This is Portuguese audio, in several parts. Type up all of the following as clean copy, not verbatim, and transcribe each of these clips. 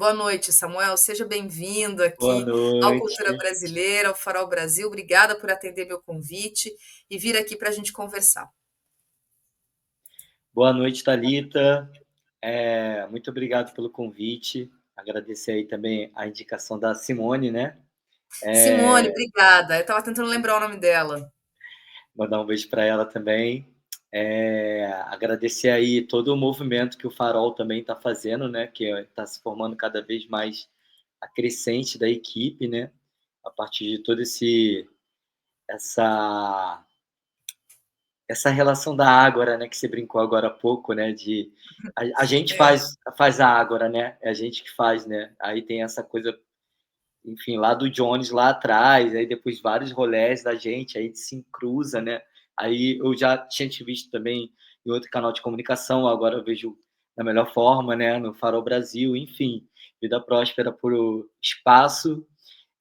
Boa noite, Samuel. Seja bem-vindo Boa aqui ao Cultura noite. Brasileira, ao Farol Brasil. Obrigada por atender meu convite e vir aqui para a gente conversar. Boa noite, Thalita. Muito obrigado pelo convite. Agradecer aí também a indicação da Simone, né? Simone, É, obrigada. Eu estava tentando lembrar o nome dela. Mandar um beijo para ela também. Agradecer aí todo o movimento que o Farol também está fazendo, né? Que está se formando cada vez mais a crescente da equipe, né? A partir de todo essa essa relação da ágora, né, que você brincou agora há pouco, né, de a gente É, faz a ágora, né, é a gente que faz, né. Aí tem essa coisa, enfim, lá do Jones lá atrás, aí depois vários rolés da gente, aí se cruza, né. Aí eu já tinha te visto também em outro canal de comunicação, agora eu vejo da melhor forma, né, no Farol Brasil, enfim, vida próspera por o espaço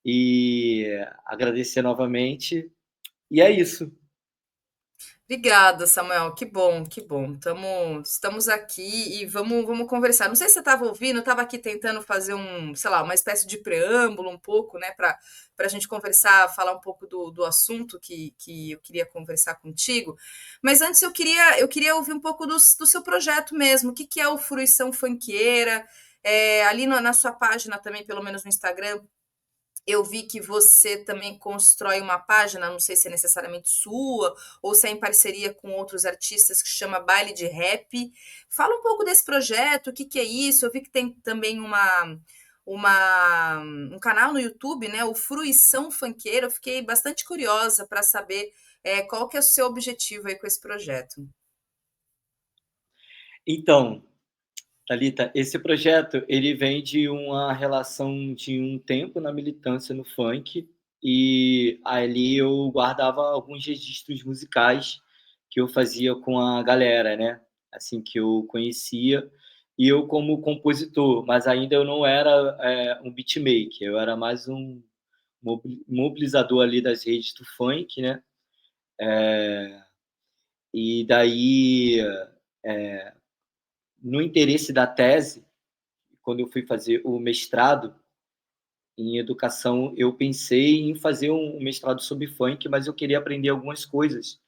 e agradecer novamente, e é isso. obrigada, Samuel. Que bom, que bom. Estamos aqui e vamos conversar. Não sei se você estava ouvindo, eu estava aqui tentando fazer sei lá, uma espécie de preâmbulo um pouco, né, para a gente conversar, falar um pouco do assunto que eu queria conversar contigo. Mas antes eu queria ouvir um pouco do seu projeto mesmo. O que é o Fruição Funkeira? Ali na sua página também, pelo menos no Instagram, eu vi que você também constrói uma página, não sei se é necessariamente sua ou se é em parceria com outros artistas, que chama Baile de Rap. Fala um pouco desse projeto, o que é isso? Eu vi que tem também um canal no YouTube, né? O Fruição Funkeira. Eu fiquei bastante curiosa para saber qual que é o seu objetivo aí com esse projeto. Então, Thalita, esse projeto ele vem de uma relação de um tempo na militância no funk, e ali eu guardava alguns registros musicais que eu fazia com a galera, né, assim, que eu conhecia, e eu como compositor, mas ainda eu não era, um beatmaker, eu era mais um mobilizador ali das redes do funk, né, e daí, no interesse da tese, quando eu fui fazer o mestrado em educação, eu pensei em fazer um mestrado sobre funk, mas eu queria aprender algumas coisas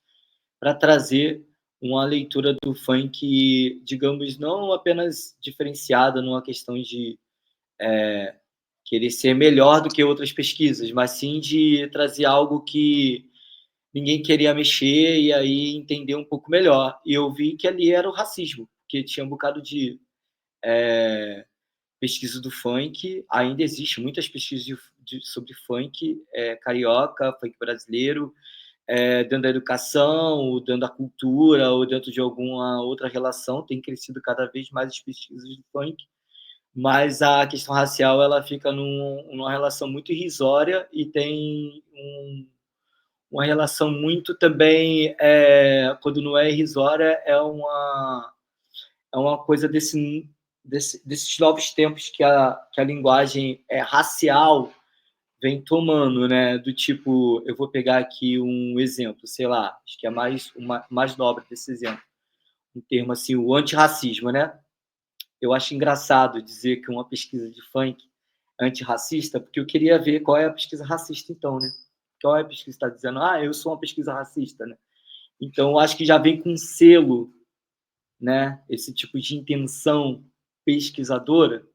para trazer uma leitura do funk, digamos, não apenas diferenciada numa questão de querer ser melhor do que outras pesquisas, mas sim de trazer algo que ninguém queria mexer e aí entender um pouco melhor. E eu vi que ali era o racismo, porque tinha um bocado de pesquisa do funk, ainda existe muitas pesquisas sobre funk carioca, funk brasileiro, dentro da educação, ou dentro da cultura, ou dentro de alguma outra relação, tem crescido cada vez mais as pesquisas do funk, mas a questão racial ela fica numa relação muito irrisória e tem uma relação muito também, quando não é irrisória, é uma coisa desses novos tempos que a linguagem racial vem tomando, né? Do tipo, eu vou pegar aqui um exemplo, sei lá, acho que é mais nobre desse exemplo, um termo assim, o antirracismo, né? Eu acho engraçado dizer que uma pesquisa de funk é antirracista, porque eu queria ver qual é a pesquisa racista, então, né? Qual é a pesquisa que está dizendo, eu sou uma pesquisa racista, né? Então, eu acho que já vem com um selo, né? Esse tipo de intenção pesquisadora,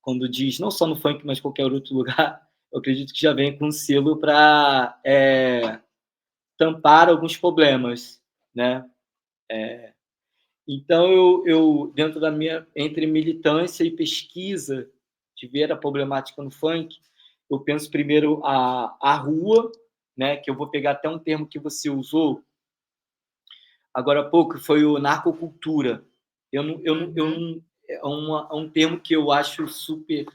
quando diz, não só no funk, mas qualquer outro lugar, eu acredito que já vem com um selo para tampar alguns problemas, né? Então, dentro da minha, entre militância e pesquisa, de ver a problemática no funk, eu penso primeiro a rua, né? Que eu vou pegar até um termo que você usou agora há pouco, foi o narcocultura. Eu Uhum. não, é um termo que eu acho super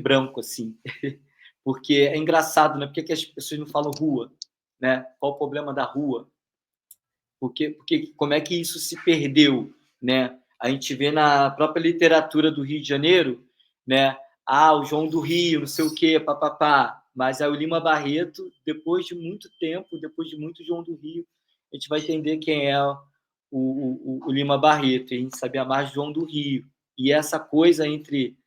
branco, assim. Porque é engraçado, né? Por que as pessoas não falam rua? Né? Qual o problema da rua? Porque como é que isso se perdeu? Né? A gente vê na própria literatura do Rio de Janeiro, né? O João do Rio, não sei o quê, papapá. Mas aí o Lima Barreto, depois de muito tempo, depois de muito João do Rio, a gente vai entender quem é o Lima Barreto, e a gente sabia mais João do Rio. E essa coisa entre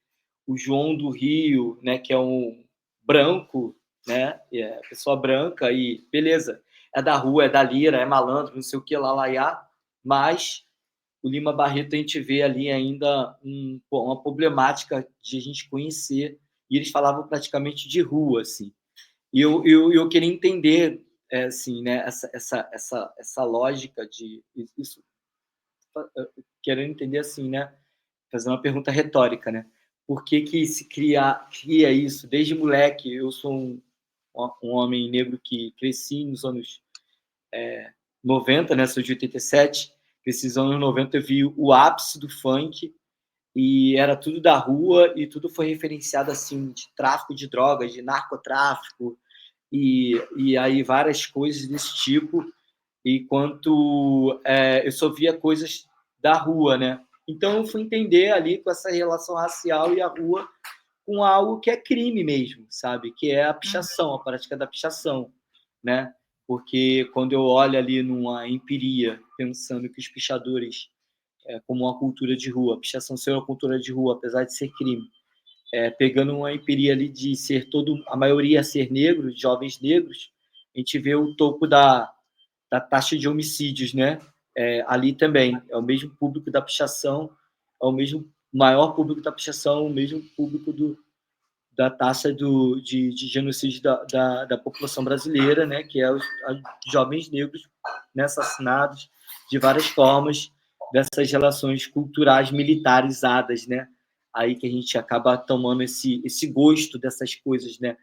o João do Rio, né, que é um branco, né, pessoa branca e beleza, é da rua, é da lira, é malandro, não sei o que, lá, lá, iá, mas o Lima Barreto a gente vê ali ainda uma problemática de a gente conhecer, e eles falavam praticamente de rua, assim. E eu queria entender, assim, né, essa lógica de isso, querendo entender assim, né, fazer uma pergunta retórica, né? Por que que se cria isso desde moleque? Eu sou um homem negro que cresci nos anos 90, né? Sou de 87. Esses anos 90 eu vi o ápice do funk e era tudo da rua e tudo foi referenciado assim de tráfico de drogas, de narcotráfico e aí várias coisas desse tipo. Enquanto eu só via coisas da rua, né? Então eu fui entender ali com essa relação racial e a rua com algo que é crime mesmo, sabe? Que é a pichação, a prática da pichação, né? Porque quando eu olho ali numa empiria, pensando que os pichadores, como uma cultura de rua, a pichação ser uma cultura de rua, apesar de ser crime, pegando uma empiria ali de ser a maioria ser negro, jovens negros, a gente vê o topo da taxa de homicídios, né? Ali também é o mesmo público da pichação, é o mesmo maior público da pichação, o mesmo público da taxa de genocídio da população brasileira, né? Que é os jovens negros, né, assassinados de várias formas dessas relações culturais militarizadas, né? Aí que a gente acaba tomando esse gosto dessas coisas, né?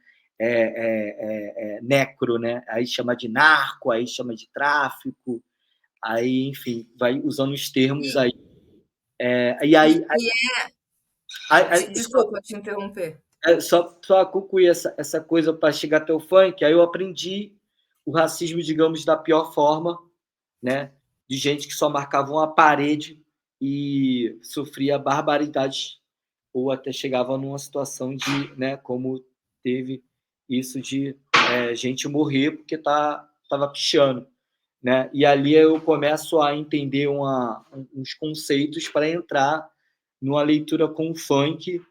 Necro, né? Aí chama de narco, aí chama de tráfico, aí, enfim, vai usando os termos E, aí. E aí, e só, desculpa te interromper. só concluir essa coisa para chegar até o funk, aí eu aprendi o racismo, digamos, da pior forma, né? De gente que só marcava uma parede e sofria barbaridades ou até chegava numa situação de, né, como teve isso de gente morrer porque estava pichando, né? E ali eu começo a entender uns conceitos para entrar numa leitura com o funk,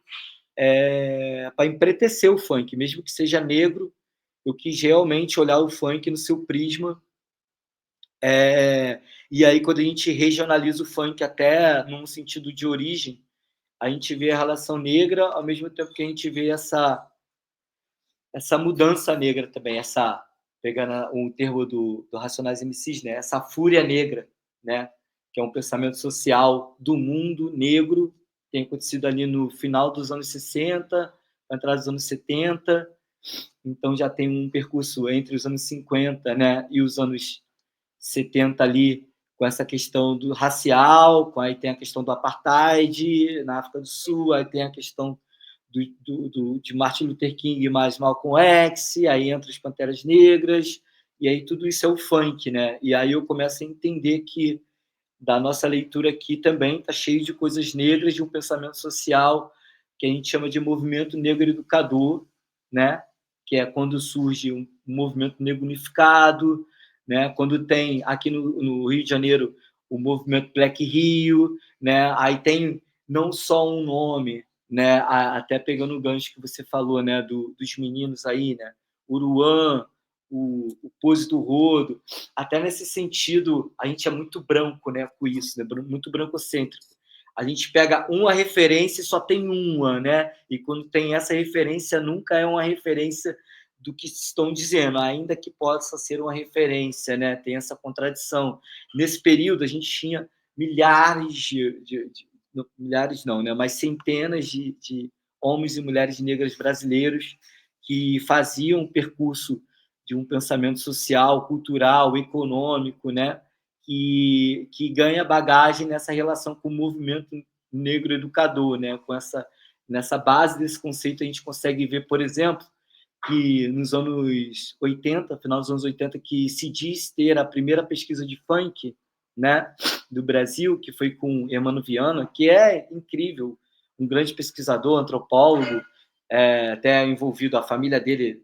para empretecer o funk, mesmo que seja negro, eu quis realmente olhar o funk no seu prisma. E aí, quando a gente regionaliza o funk até num sentido de origem, a gente vê a relação negra, ao mesmo tempo que a gente vê essa mudança negra também, pegando um termo do Racionais MCs, né? Essa fúria negra, né? Que é um pensamento social do mundo negro, que tem acontecido ali no final dos anos 60, entrada dos anos 70, então já tem um percurso entre os anos 50, né, e os anos 70 ali, com essa questão do racial, aí tem a questão do apartheid na África do Sul, aí tem a questão de Martin Luther King mais Malcolm X, aí entra as Panteras Negras, e aí tudo isso é o funk, né? E aí eu começo a entender que da nossa leitura aqui também está cheio de coisas negras, de um pensamento social que a gente chama de movimento negro educador, né? Que é quando surge um movimento negro unificado, né? Quando tem aqui no Rio de Janeiro o movimento Black Rio, né? Aí tem não só um nome, né? Até pegando o gancho que você falou, né? Dos meninos aí, né? Uruan, o Pose do Rodo, até nesse sentido, a gente é muito branco, né, com isso, né, muito brancocêntrico. A gente pega uma referência e só tem uma, né? E quando tem essa referência, nunca é uma referência do que estão dizendo, ainda que possa ser uma referência, né? Tem essa contradição. Nesse período, a gente tinha milhares milhares não, né? Mas centenas de homens e mulheres negras brasileiros que faziam um percurso de um pensamento social, cultural, econômico, né? Que ganha bagagem nessa relação com o movimento negro educador, né? Nessa base desse conceito, a gente consegue ver, por exemplo, que nos anos 80, final dos anos 80, que se diz ter a primeira pesquisa de funk, né, do Brasil, que foi com Hermano Viana, que é incrível, um grande pesquisador, antropólogo, até envolvido, a família dele,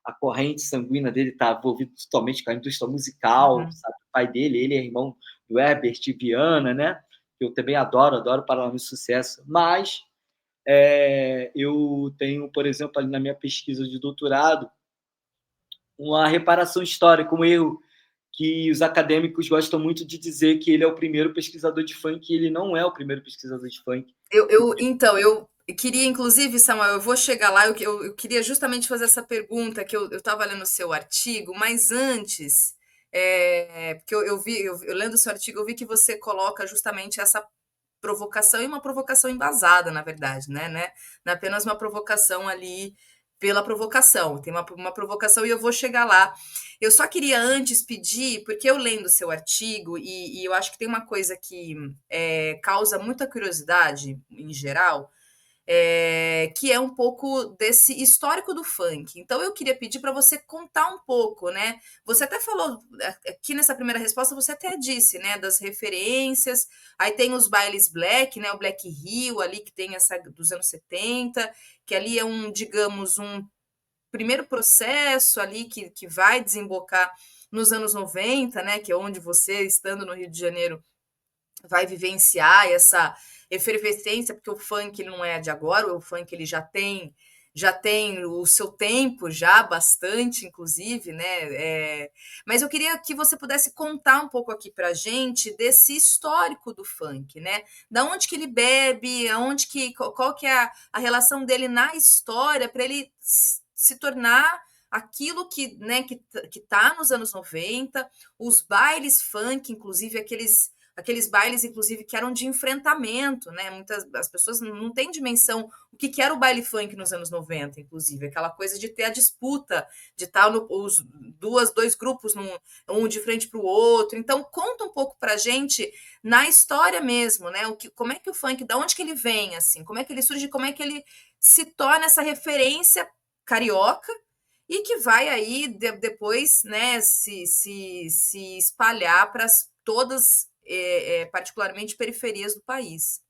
a corrente sanguínea dele está envolvida totalmente com a indústria musical, sabe? O pai dele, ele é irmão do Herbert Viana, né? Que eu também adoro Paralamas de Sucesso, mas eu tenho, por exemplo, ali na minha pesquisa de doutorado, uma reparação histórica, um erro que os acadêmicos gostam muito de dizer que ele é o primeiro pesquisador de funk, e ele não é o primeiro pesquisador de funk. Então, eu queria, inclusive, Samuel, eu vou chegar lá, eu queria justamente fazer essa pergunta, que eu estava lendo o seu artigo, mas antes, porque eu vi, eu lendo o seu artigo, eu vi que você coloca justamente essa provocação, e uma provocação embasada, na verdade, né? Não é apenas uma provocação ali pela provocação, tem uma provocação e eu vou chegar lá. Eu só queria antes pedir, porque eu lendo o seu artigo, e eu acho que tem uma coisa que causa muita curiosidade em geral, que é um pouco desse histórico do funk. Então eu queria pedir para você contar um pouco, né? Você até falou aqui nessa primeira resposta, você até disse, né, das referências. Aí tem os bailes black, né, o Black Rio ali que tem essa dos anos 70, que ali é um, digamos, um primeiro processo ali que vai desembocar nos anos 90, né, que é onde você, estando no Rio de Janeiro, vai vivenciar essa efervescência, porque o funk ele não é de agora, o funk ele já tem o seu tempo já bastante, inclusive, né? Mas eu queria que você pudesse contar um pouco aqui para gente desse histórico do funk, né? Da onde que ele bebe, aonde que qual que é a relação dele na história para ele se tornar aquilo que, né, que tá nos anos 90, os bailes funk, inclusive aqueles bailes, inclusive, que eram de enfrentamento, né? Muitas as pessoas não têm dimensão o que era o baile funk nos anos 90, inclusive, aquela coisa de ter a disputa, de estar os dois grupos, um de frente para o outro. Então, conta um pouco pra gente na história mesmo, né? Como é que o funk, da onde que ele vem, assim, como é que ele surge, como é que ele se torna essa referência carioca e que vai aí depois, né, se espalhar para todas, particularmente periferias do país.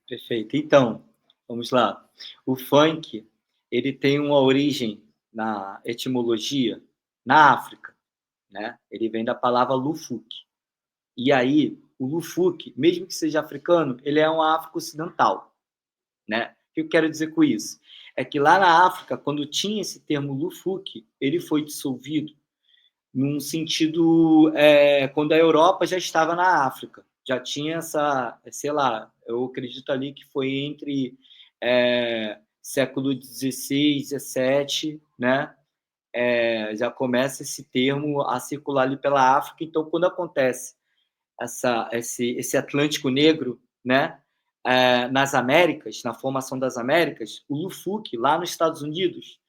Perfeito. Então, vamos lá. O funk, ele tem uma origem na etimologia na África, né? Ele vem da palavra lufuk. E aí, o lufuk, mesmo que seja africano, ele é uma África ocidental, né? O que eu quero dizer com isso? É que lá na África, quando tinha esse termo lufuk, ele foi dissolvido num sentido, quando a Europa já estava na África, já tinha essa, sei lá, eu acredito ali que foi entre século XVI, XVII, né? Já começa esse termo a circular ali pela África. Então, quando acontece esse Atlântico Negro, né? Nas Américas, na formação das Américas, o Lufuk, lá nos Estados Unidos,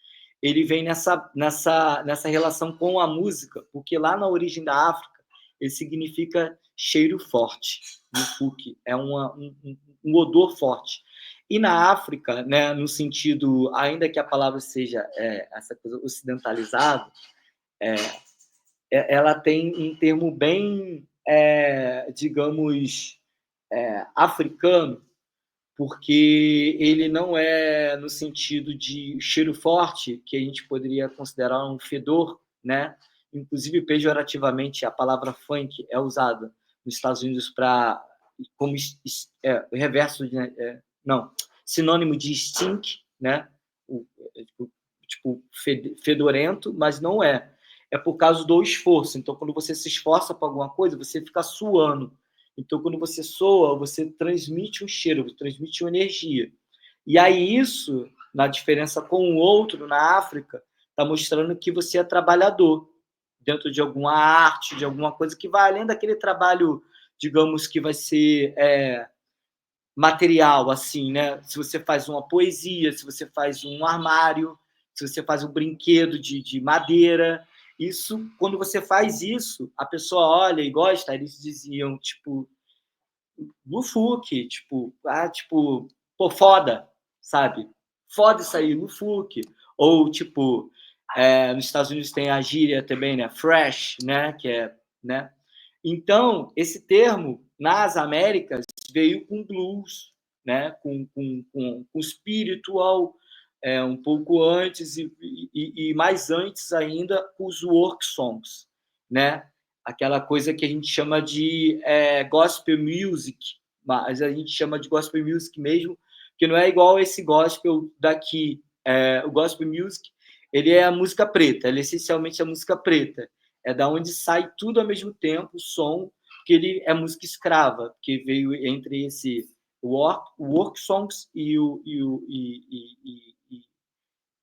ele vem nessa relação com a música, porque lá na origem da África, ele significa cheiro forte. Lufuk é um odor forte. E na África, né, no sentido, ainda que a palavra seja essa coisa ocidentalizada, ela tem um termo bem, digamos, africano, porque ele não é no sentido de cheiro forte, que a gente poderia considerar um fedor, né? Inclusive, pejorativamente, a palavra funk é usada nos Estados Unidos para como reverso de, não, sinônimo de stink, né? O, tipo fedorento, mas não é. É por causa do esforço. Então, quando você se esforça para alguma coisa, você fica suando. Então, quando você soa, você transmite um cheiro, você transmite uma energia. E aí, isso, na diferença com o outro, na África, está mostrando que você é trabalhador dentro de alguma arte, de alguma coisa que vai além daquele trabalho, digamos, que vai ser material, assim, né? Se você faz uma poesia, se você faz um armário, se você faz um brinquedo de madeira, isso, quando você faz isso, a pessoa olha e gosta, eles diziam, tipo, Lufuk, tipo, pô, foda, sabe? Foda isso aí, Lufuk. Ou, tipo, nos Estados Unidos tem a gíria também, né? Fresh, né? Que é, né? Então, esse termo, nas Américas, veio com blues, né? Com spiritual, um pouco antes e mais antes ainda, os work songs, né? Aquela coisa que a gente chama de gospel music, mas a gente chama de gospel music mesmo que não é igual esse gospel daqui. O gospel music, ele é a música preta, ele é essencialmente a música preta. É da onde sai tudo ao mesmo tempo, o som, que ele é música escrava, que veio entre esse work songs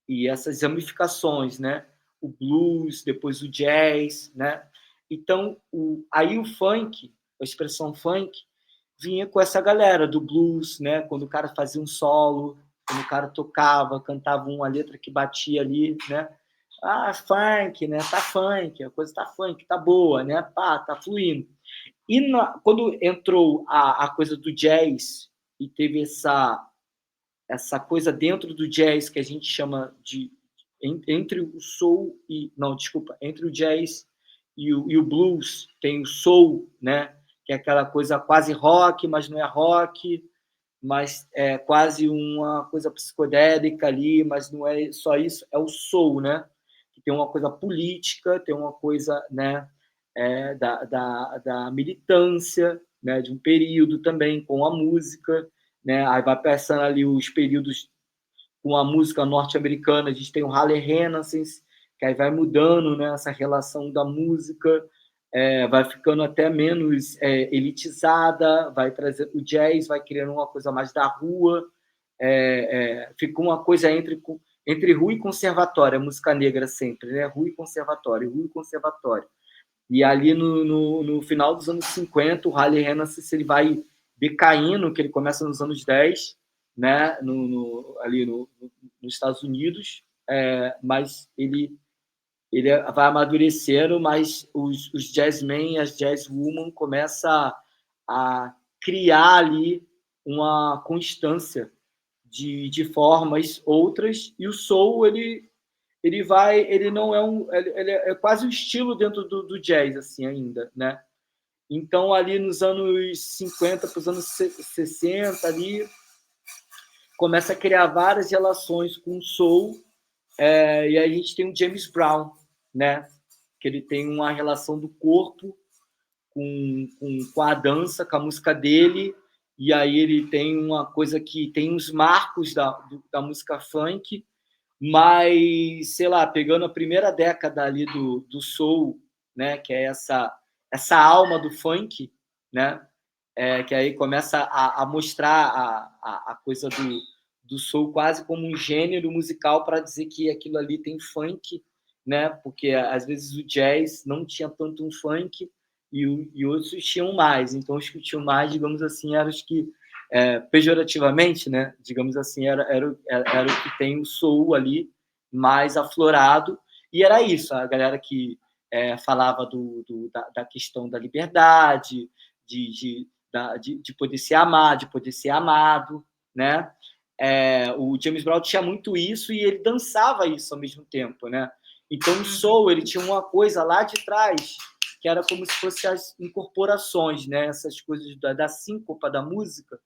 e essas ramificações, né? O blues, depois o jazz, né? Então, aí o funk, a expressão funk, vinha com essa galera do blues, né? Quando o cara fazia um solo, quando o cara tocava, cantava uma letra que batia ali, né? Ah, funk, né? Tá funk, a coisa tá funk, tá boa, né? Pá, tá fluindo. E quando entrou a coisa do jazz e teve essa coisa dentro do jazz que a gente chama de entre o soul e não, desculpa, entre o jazz e o blues tem o soul, né? Que é aquela coisa quase rock, mas não é rock, mas é quase uma coisa psicodélica ali, mas não é só isso, é o soul, né? Que tem uma coisa política, tem uma coisa, né? Da militância, né? De um período também com a música, né? Aí vai passando ali os períodos com a música norte-americana, a gente tem o Harley Renaissance, que aí vai mudando, né, essa relação da música, vai ficando até menos elitizada, vai trazer o jazz, vai criando uma coisa mais da rua, fica uma coisa entre rua e conservatório, a música negra sempre, né? Rua e conservatório, rua e conservatório. E ali no final dos anos 50, o Harley Renaissance ele vai decaindo, que ele começa nos anos 10, né, ali nos Estados Unidos, mas ele vai amadurecendo, mas os jazzmen e as jazzwoman começam a criar ali uma constância de formas outras, e o soul ele não é ele é quase um estilo dentro do jazz assim ainda, né? Então ali nos anos 50 para os anos 60 ali começa a criar várias relações com o soul, e aí a gente tem o James Brown, né? Que ele tem uma relação do corpo com a dança, com a música dele, e aí ele tem uma coisa que tem os marcos da música funk, mas, sei lá, pegando a primeira década ali do soul, né, que é essa alma do funk, né, que aí começa a mostrar a coisa do soul quase como um gênero musical para dizer que aquilo ali tem funk, né, porque às vezes o jazz não tinha tanto um funk e outros tinham mais, então os que tinham mais, digamos assim, eram os que pejorativamente, né, digamos assim, era o que tem o soul ali mais aflorado, e era isso, a galera que falava da questão da liberdade, de poder se amar, de poder ser amado, né? O James Brown tinha muito isso e ele dançava isso ao mesmo tempo, né? Então o soul ele tinha uma coisa lá de trás que era como se fossem as incorporações, né? Essas coisas da síncopa da música,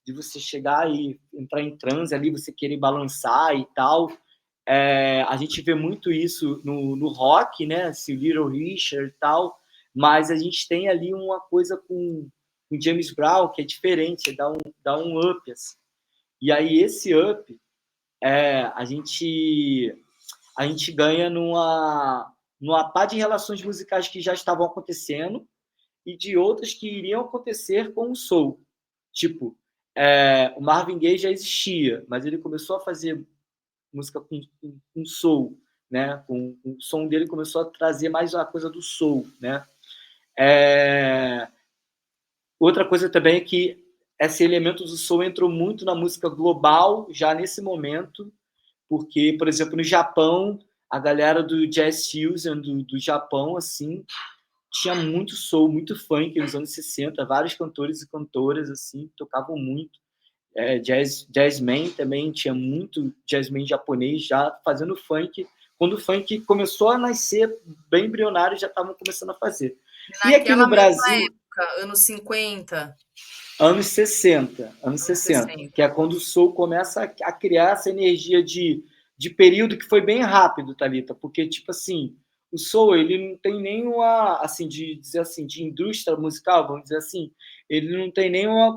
de você chegar e entrar em transe ali, você querer balançar e tal. A gente vê muito isso no rock, né? Esse Little Richard e tal, mas a gente tem ali uma coisa com James Brown que é diferente, dá um up. Assim. E aí esse up, a gente ganha numa pá de relações musicais que já estavam acontecendo e de outras que iriam acontecer com o soul. Tipo, o Marvin Gaye já existia, mas ele começou a fazer música com soul, né? O som dele começou a trazer mais a coisa do soul, né? Outra coisa também é que esse elemento do soul entrou muito na música global já nesse momento, porque, por exemplo, no Japão, a galera do Jazz Fusion do Japão, assim, tinha muito soul, muito funk nos anos 60, vários cantores e cantoras, assim, tocavam muito. Jazzman também, tinha muito jazzman japonês já fazendo funk. Quando o funk começou a nascer, bem embrionário, já estavam começando a fazer. E aqui Naquela no mesma Brasil, época, anos 50, anos 60, anos 60, que é 60. quando o soul começa a criar essa energia de período que foi bem rápido, Thalita, porque, tipo assim, o soul, ele não tem nenhuma, assim, de dizer assim, de indústria musical, vamos dizer assim, ele não tem nenhuma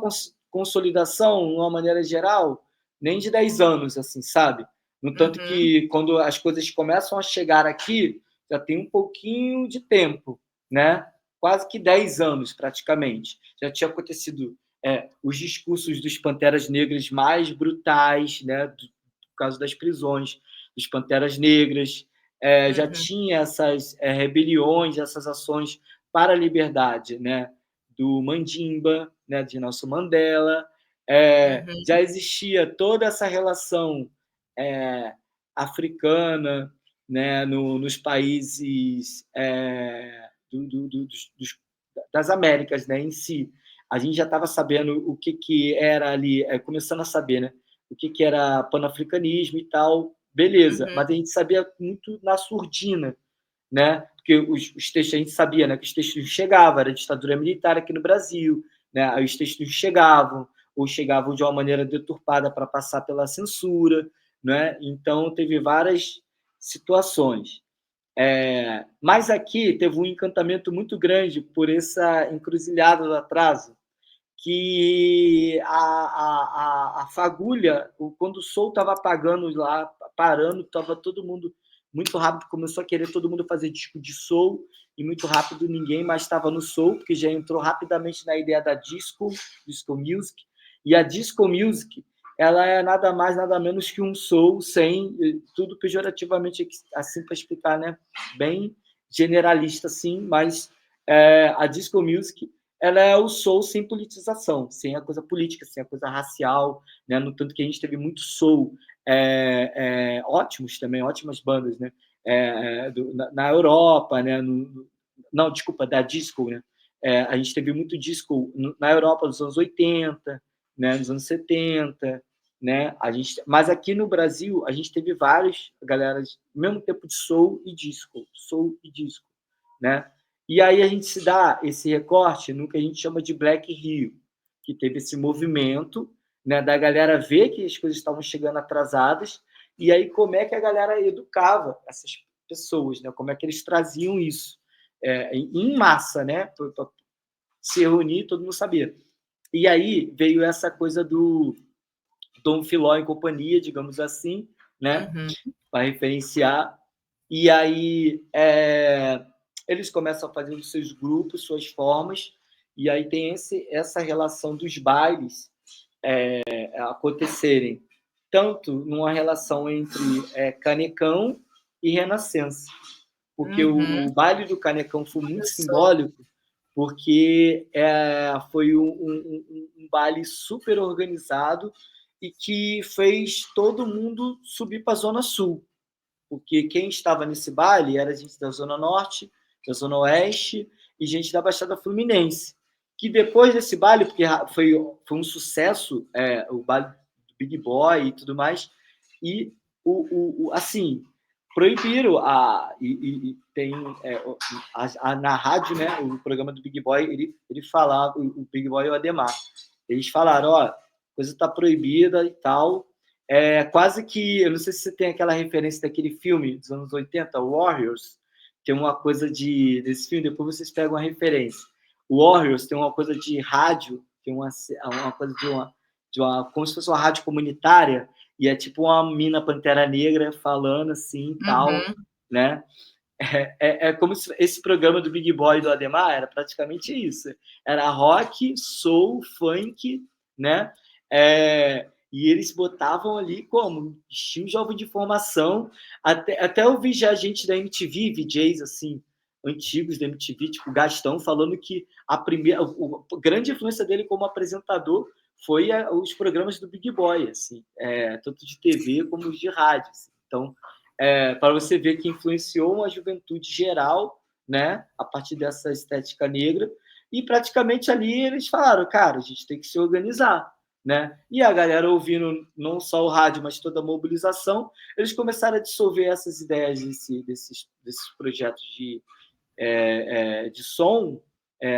consolidação, de uma maneira geral, nem de 10 anos, assim, sabe? No tanto Uhum. que quando as coisas começam a chegar aqui, já tem um pouquinho de tempo, né? Quase que 10 anos, praticamente. Já tinha acontecido os discursos dos Panteras Negras mais brutais, né? Por causa das prisões dos Panteras Negras. Já Uhum. tinha essas rebeliões, essas ações para a liberdade, né? Do Mandimba, né? De Nelson Mandela. Uhum. Já existia toda essa relação africana, né, nos países das Américas, né, em si. A gente já estava sabendo o que era ali, começando a saber, né, o que era panafricanismo e tal, beleza, Uhum. mas a gente sabia muito na surdina, né? Porque os textos a gente sabia, né, que os textos não chegavam, era ditadura militar aqui no Brasil, né? Aí os textos não chegavam, ou chegavam de uma maneira deturpada para passar pela censura, né? Então teve várias situações. Mas aqui teve um encantamento muito grande por essa encruzilhada do atraso, que a fagulha, quando o sol estava apagando lá, parando, estava todo mundo muito rápido, começou a querer todo mundo fazer disco de soul, e muito rápido ninguém mais estava no soul, porque já entrou rapidamente na ideia da disco music, e a disco music, ela é nada mais, nada menos que um soul sem, tudo pejorativamente, assim para explicar, né? Bem generalista, assim, mas a disco music ela é o soul sem politização, sem a coisa política, sem a coisa racial, né? No tanto que a gente teve muito soul, ótimos também, ótimas bandas, né? Na Europa, né? Não, desculpa, da disco, né? A gente teve muito disco na Europa dos anos 80, né? Nos anos 70, né? Mas aqui no Brasil a gente teve vários galeras, ao mesmo tempo de soul e disco, né? E aí a gente se dá esse recorte no que a gente chama de Black Rio, que teve esse movimento, né, da galera ver que as coisas estavam chegando atrasadas, e aí como é que a galera educava essas pessoas, né? Como é que eles traziam isso em massa, né? Para se reunir, todo mundo sabia. E aí veio essa coisa do Dom Filó e companhia, digamos assim, né? Uhum. Para referenciar. E aí eles começam a fazer os seus grupos, suas formas, e aí tem essa relação dos bailes acontecerem tanto numa relação entre Canecão e Renascença, porque Uhum. o baile do Canecão foi Olha muito só. simbólico, porque foi um baile super organizado e que fez todo mundo subir para a Zona Sul, porque quem estava nesse baile era gente da Zona Norte, da Zona Oeste e gente da Baixada Fluminense. Que depois desse baile, porque foi um sucesso, o baile do Big Boy e tudo mais, e assim, proibiram e tem na rádio, né, o programa do Big Boy, ele falava, o Big Boy e o Ademar, eles falaram, ó, coisa está proibida e tal, quase que, eu não sei se você tem aquela referência daquele filme dos anos 80, Warriors, tem uma coisa desse filme, depois vocês pegam a referência. O Warriors tem uma coisa de rádio, tem uma coisa como se fosse uma rádio comunitária, e é tipo uma mina Pantera Negra falando assim, tal, Uhum. né? Como se esse programa do Big Boy e do Ademar era praticamente isso. Era rock, soul, funk, né? E eles botavam ali como estilo jovem de formação. Até eu vi já gente da MTV, VJs assim, antigos da MTV, tipo Gastão, falando que a grande influência dele como apresentador foi os programas do Big Boy, assim, tanto de TV como de rádio. Assim. Então, para você ver que influenciou uma juventude geral, né, a partir dessa estética negra, e praticamente ali eles falaram, cara, a gente tem que se organizar, né? E a galera ouvindo não só o rádio, mas toda a mobilização, eles começaram a dissolver essas ideias desses projetos de som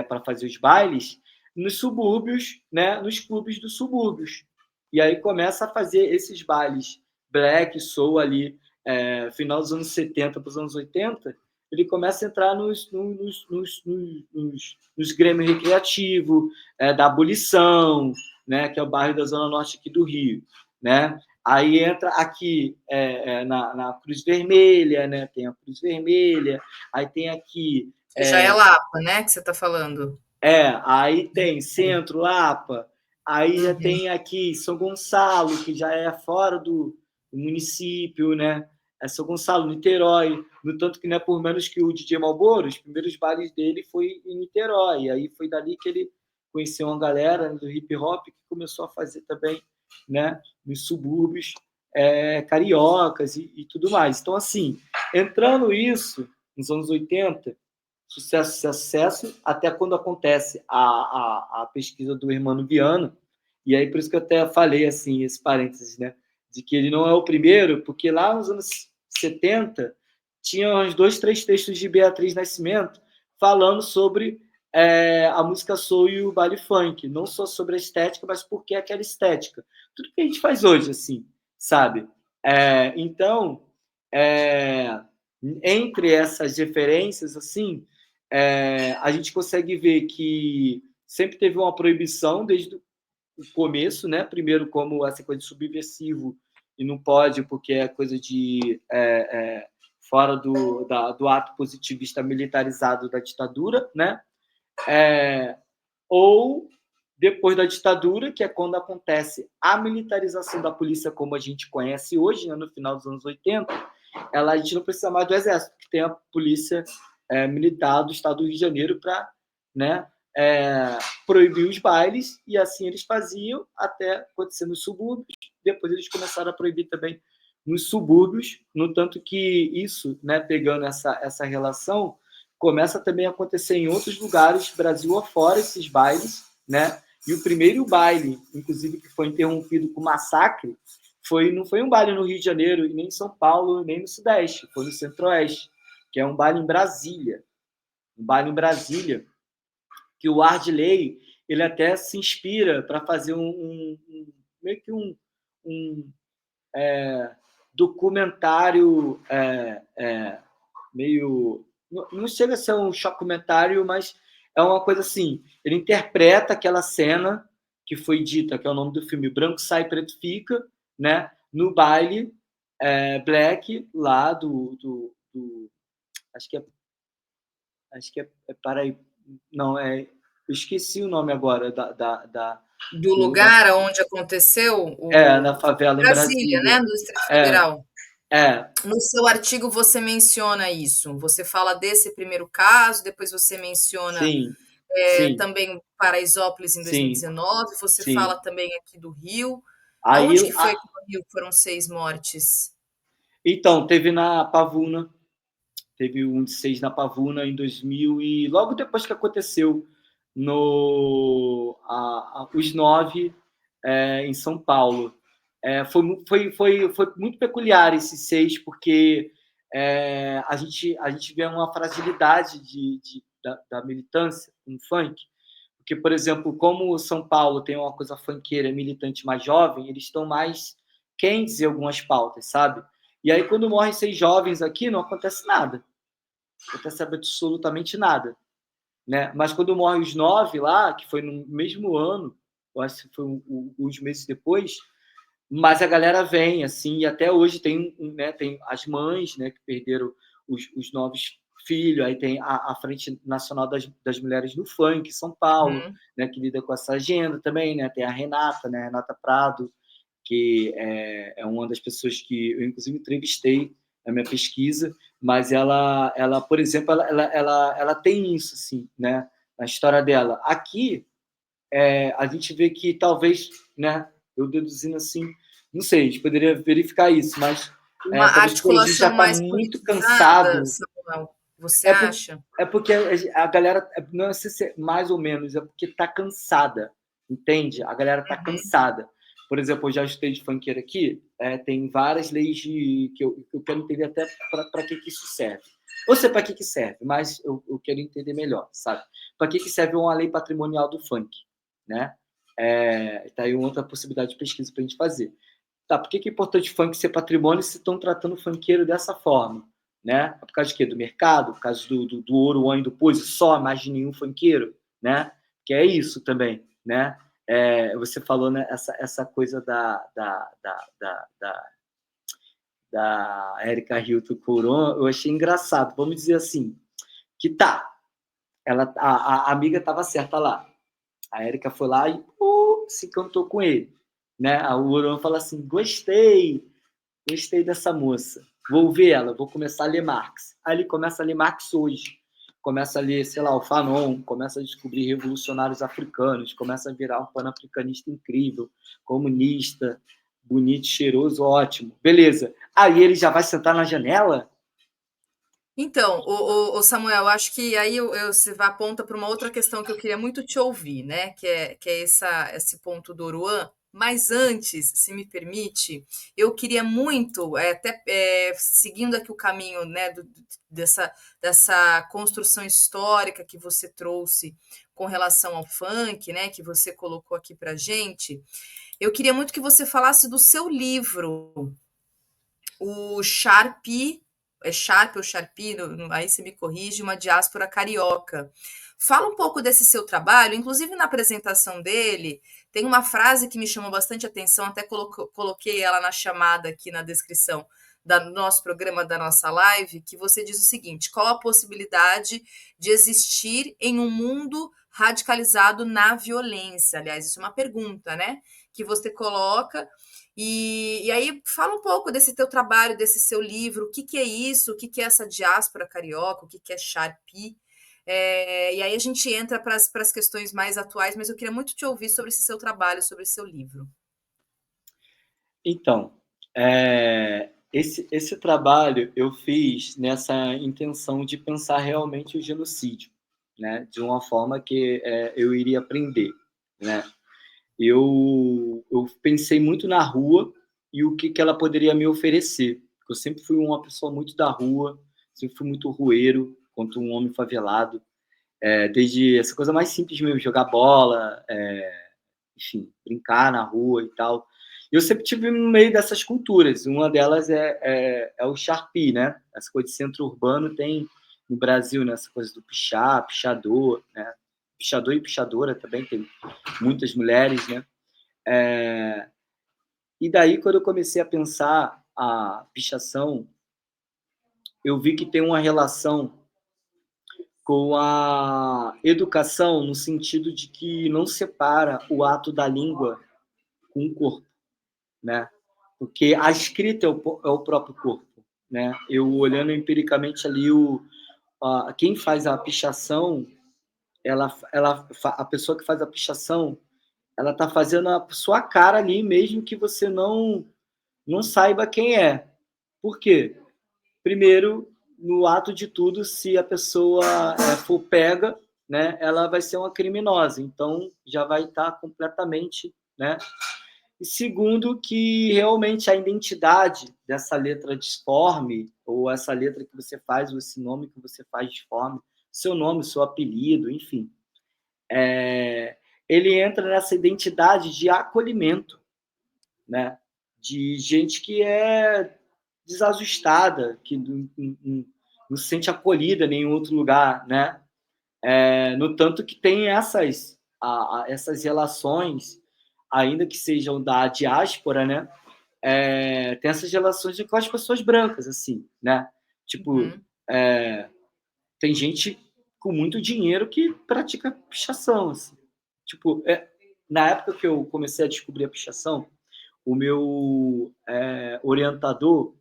para fazer os bailes nos subúrbios, né, nos clubes dos subúrbios. E aí começa a fazer esses bailes black, soul ali, final dos anos 70 para os anos 80, ele começa a entrar nos grêmios recreativos, da Abolição, né, que é o bairro da Zona Norte aqui do Rio. né? Aí entra aqui na Cruz Vermelha, né? Tem a Cruz Vermelha, aí tem aqui Que já é Lapa, né, que você está falando. aí tem Centro, Lapa, aí já Uhum. tem aqui São Gonçalo, que já é fora do município, né? É São Gonçalo, Niterói, no tanto que não é por menos que o DJ Malboro, os primeiros bailes dele foi em Niterói, aí foi dali que ele conheceu uma galera do hip hop que começou a fazer também, né, nos subúrbios cariocas e tudo mais. Então, assim, entrando isso nos anos 80, sucesso, até quando acontece a pesquisa do Hermano Viana, e aí por isso que eu até falei assim, esse parênteses, né, de que ele não é o primeiro, porque lá nos anos 70 tinha uns 2, 3 textos de Beatriz Nascimento falando sobre a música soul e o baile funk, não só sobre a estética, mas por que aquela estética. Tudo que a gente faz hoje, assim, sabe? Então, entre essas referências, assim, a gente consegue ver que sempre teve uma proibição desde o começo, né? Primeiro, como essa coisa de subversivo e não pode porque é coisa de fora do ato positivista militarizado da ditadura, né? Ou depois da ditadura, que é quando acontece a militarização da polícia como a gente conhece hoje, né? No final dos anos 80, a gente não precisa mais do exército, que tem a polícia militar do estado do Rio de Janeiro para, né, proibir os bailes, e assim eles faziam até acontecer nos subúrbios. Depois eles começaram a proibir também nos subúrbios, no tanto que isso, né, pegando essa relação, começa também a acontecer em outros lugares, Brasil afora, esses bailes, né? E o primeiro baile, inclusive, que foi interrompido com massacre, não foi um baile no Rio de Janeiro, nem em São Paulo, nem no Sudeste, foi no Centro-Oeste, que é um baile em Brasília. Um baile em Brasília, que o Ardley, ele até se inspira para fazer meio que um documentário meio... Não chega a ser um documentário, mas é uma coisa assim, ele interpreta aquela cena que foi dita, que é o nome do filme, Branco Sai, Preto Fica, né, no baile black lá acho que Paraíba, não, eu esqueci o nome agora Do lugar onde aconteceu na o favela em Brasília, né, Brasília. no Distrito É, Federal. é, No seu artigo você menciona isso, você fala desse primeiro caso, depois você menciona sim, sim, também Paraisópolis em sim, 2019, você fala sim. também aqui do Rio. Aí, Aonde que foi que no Rio foram 6 mortes? então, teve na Pavuna, teve um de 6 na Pavuna em 2000 e logo depois que aconteceu os 9 em São Paulo. Foi muito peculiar esses 6, porque a gente vê uma fragilidade da militância no funk, porque, por exemplo, como São Paulo tem uma coisa funkeira, militante mais jovem, eles estão mais quentes em algumas pautas, sabe? E aí, quando morrem 6 jovens aqui, não acontece nada. Não acontece absolutamente nada, né? Mas quando morrem os 9 lá, que foi no mesmo ano, eu acho que foi uns meses depois, mas a galera vem, assim, e até hoje tem as mães, né, que perderam os novos filhos, aí tem a Frente Nacional das Mulheres no Funk, São Paulo, Uhum. né, que lida com essa agenda também, né, tem a Renata, né, Renata Prado, que é uma das pessoas que eu, inclusive, entrevistei na minha pesquisa, mas ela por exemplo, ela tem isso, assim, né, na história dela. Aqui, a gente vê que talvez, né, eu deduzindo assim, não sei, a gente poderia verificar isso, mas Uma talvez por a gente já articulação está mais muito politizada, cansado. Samuel, você É, por, acha? porque a galera, não sei se mais ou menos, é porque está cansada, entende? A galera está Uhum. cansada. Por exemplo, eu já estudei de funkeiro aqui, tem várias leis que eu quero entender até para que isso serve. Ou sei para que serve, mas eu quero entender melhor, sabe? Para que serve uma lei patrimonial do funk, né? Tá aí outra possibilidade de pesquisa para a gente fazer. Tá, por que é importante o funk ser patrimônio se estão tratando o funkeiro dessa forma? Né? Por causa de quê? Do mercado? Por causa do ouro, o do pose, só mais de nenhum funkeiro? Né? Que é isso também, né? Você falou, né, essa coisa da Erika Hilton Coron, eu achei engraçado. Vamos dizer assim, que tá, a amiga estava certa lá. A Erika foi lá e se encantou com ele. Né? A Coron fala assim: gostei dessa moça. Vou ver ela, vou começar a ler Marx. Aí ele começa a ler Marx hoje. Começa a ler, sei lá, o Fanon, começa a descobrir revolucionários africanos, começa a virar um panafricanista incrível, comunista, bonito, cheiroso, ótimo. Beleza. Aí ele já vai sentar na janela? Então, o Samuel, eu acho que aí você vai aponta para uma outra questão que eu queria muito te ouvir, né? Que é esse ponto do Oruan. Mas antes, se me permite, eu queria muito, até seguindo aqui o caminho, né, dessa construção histórica que você trouxe com relação ao funk, né, que você colocou aqui para gente, eu queria muito que você falasse do seu livro, o Sharp, é Sharp ou Sharpie, aí você me corrige, uma diáspora carioca. Fala um pouco desse seu trabalho, inclusive na apresentação dele, tem uma frase que me chamou bastante atenção, até coloquei ela na chamada aqui na descrição do nosso programa, da nossa live, que você diz o seguinte: qual a possibilidade de existir em um mundo radicalizado na violência? Aliás, isso é uma pergunta, né? Que você coloca e aí fala um pouco desse teu trabalho, desse seu livro, o que, que é isso, o que, que é essa diáspora carioca, o que, que é Sharpie. E aí a gente entra para as questões mais atuais, mas eu queria muito te ouvir sobre esse seu trabalho, sobre esse seu livro. Então, esse trabalho eu fiz nessa intenção de pensar realmente o genocídio, né? De uma forma que eu iria aprender, né? Eu pensei muito na rua e o que ela poderia me oferecer. Eu sempre fui uma pessoa muito da rua, sempre fui muito rueiro, quanto um homem favelado. Desde essa coisa mais simples mesmo, jogar bola, enfim, brincar na rua e tal. Eu sempre tive no meio dessas culturas. Uma delas é o Sharpie, né? Essa coisa de centro urbano tem no Brasil, né? Essa coisa do pichar, pichador, né? Pichador e pichadora também tem muitas mulheres, né? E daí, quando eu comecei a pensar a pichação, eu vi que tem uma relação com a educação no sentido de que não separa o ato da língua com o corpo, né? Porque a escrita é o próprio corpo, né? Eu olhando empiricamente ali quem faz a pichação, a pessoa que faz a pichação, ela está fazendo a sua cara ali, mesmo que você não saiba quem é. Por quê? Primeiro, no ato de tudo, se a pessoa for pega, né, ela vai ser uma criminosa. Então, já vai estar completamente, né? E segundo, que realmente a identidade dessa letra disforme, ou essa letra que você faz, ou esse nome que você faz disforme, seu nome, seu apelido, enfim, ele entra nessa identidade de acolhimento, né? De gente que é desajustada, que não se sente acolhida em nenhum outro lugar, né? No tanto que tem essas relações, ainda que sejam da diáspora, né? Tem essas relações com as pessoas brancas, assim, né? Tipo, Uhum. tem gente com muito dinheiro que pratica pichação, assim. Tipo, na época que eu comecei a descobrir a pichação, o meu orientador,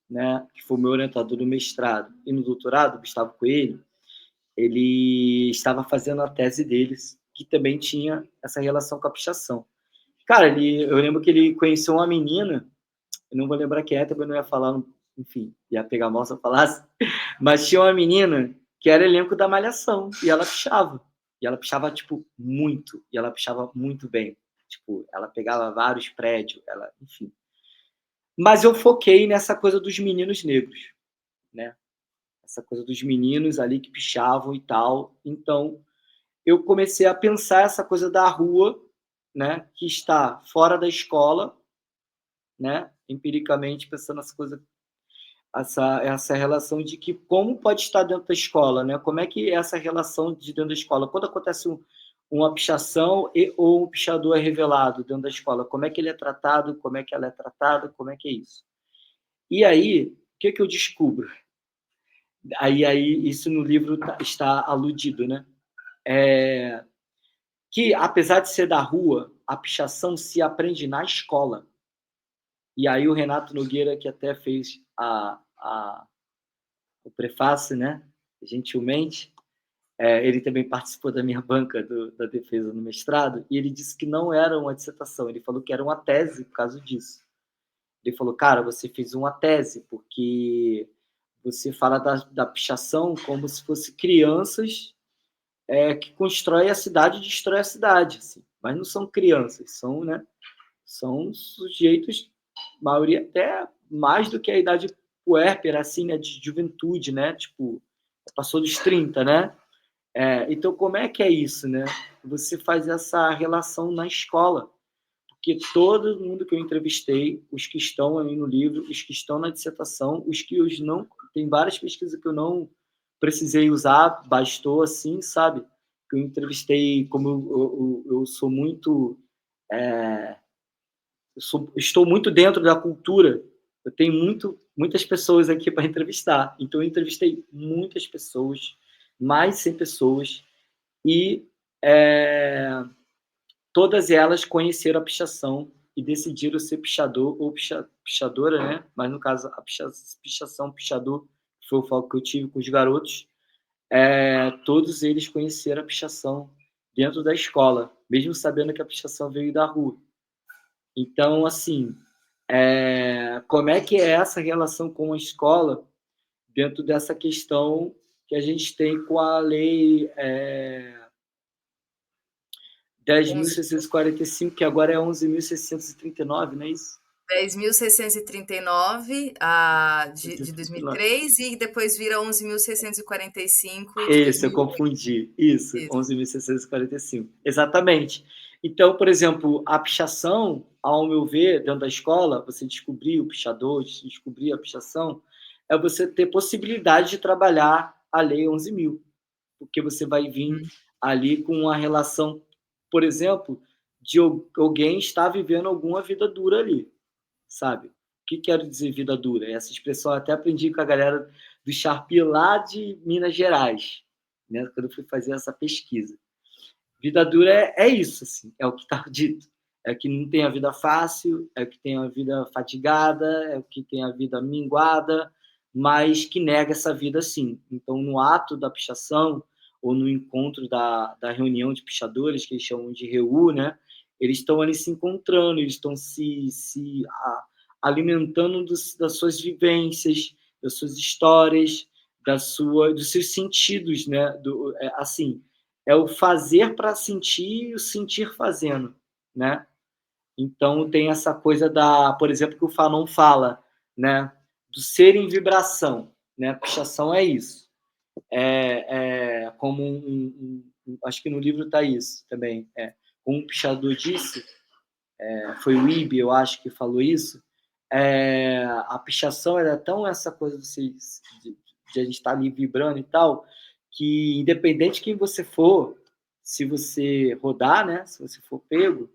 né, que foi o meu orientador no mestrado e no doutorado, Gustavo Coelho, ele estava fazendo a tese deles, que também tinha essa relação com a pichação. Cara, eu lembro que ele conheceu uma menina, eu não vou lembrar quem é, também não ia falar, enfim, ia pegar mal se eu falasse, mas tinha uma menina que era elenco da Malhação, e ela pichava. E ela pichava, tipo, muito, e ela pichava muito bem. Tipo, ela pegava vários prédios, enfim. Mas eu foquei nessa coisa dos meninos negros, né? Essa coisa dos meninos ali que pichavam e tal. Então, eu comecei a pensar essa coisa da rua, né, que está fora da escola, né, empiricamente pensando essa relação de que como pode estar dentro da escola, né? Como é que é essa relação de dentro da escola? Quando acontece uma pichação ou um pichador é revelado dentro da escola? Como é que ele é tratado? Como é que ela é tratada? Como é que é isso? E aí, o que que eu descubro? Aí isso no livro está aludido, né? Que, apesar de ser da rua, a pichação se aprende na escola. E aí o Renato Nogueira, que até fez o prefácio, né? Gentilmente, ele também participou da minha banca da defesa no mestrado, e ele disse que não era uma dissertação, ele falou que era uma tese por causa disso. Ele falou, cara, você fez uma tese, porque você fala da pichação como se fosse crianças que constroem a cidade e destroem a cidade. Assim. Mas não são crianças, são, né, são sujeitos, maioria até mais do que a idade puérpera, assim, né, de juventude, né? Tipo, passou dos 30, né? Então, como é que é isso, né? Você faz essa relação na escola. Porque todo mundo que eu entrevistei, os que estão aí no livro, os que estão na dissertação, os que eu não... Tem várias pesquisas que eu não precisei usar, bastou assim, sabe? Que eu entrevistei, como eu sou muito... estou muito dentro da cultura, eu tenho muitas pessoas aqui para entrevistar. Então, eu entrevistei muitas pessoas, mais de 100 pessoas, e todas elas conheceram a pichação e decidiram ser pichador ou pichadora, né? Mas, no caso, a pichação, pichador, que foi o foco que eu tive com os garotos, todos eles conheceram a pichação dentro da escola, mesmo sabendo que a pichação veio da rua. Então, assim, como é que é essa relação com a escola dentro dessa questão que a gente tem com a lei 11 10.645, que agora é 11.639, não é isso? 10.639 de 2003 e depois vira 11.645 de Isso, eu 2008. confundi. Isso, Isso. 11.645. Exatamente. Então, por exemplo, a pichação, ao meu ver, dentro da escola, você descobrir o pichador, descobrir a pichação, é você ter possibilidade de trabalhar a lei 11.000, porque você vai vir ali com uma relação, por exemplo, de alguém estar vivendo alguma vida dura ali, sabe? O que quero dizer vida dura? Essa expressão eu até aprendi com a galera do Sharpie lá de Minas Gerais, né? Quando eu fui fazer essa pesquisa. Vida dura é isso, assim, é o que está dito. É o que não tem a vida fácil, é o que tem a vida fatigada, é o que tem a vida minguada, mas que nega essa vida sim. Então, no ato da pichação, ou no encontro da reunião de pichadores, que eles chamam de REU, né? Eles estão ali se encontrando, eles estão se alimentando das suas vivências, das suas histórias, dos seus sentidos, né? Assim, é o fazer para sentir e o sentir fazendo, né? Então tem essa coisa por exemplo, que o Fanon fala, né? Do ser em vibração, né? A pichação é isso. Como acho que no livro está isso também. Como um pichador disse, foi o Ibe, eu acho que falou isso. A pichação era tão essa coisa de a gente estar ali vibrando e tal, que independente de quem você for, se você rodar, né, se você for pego,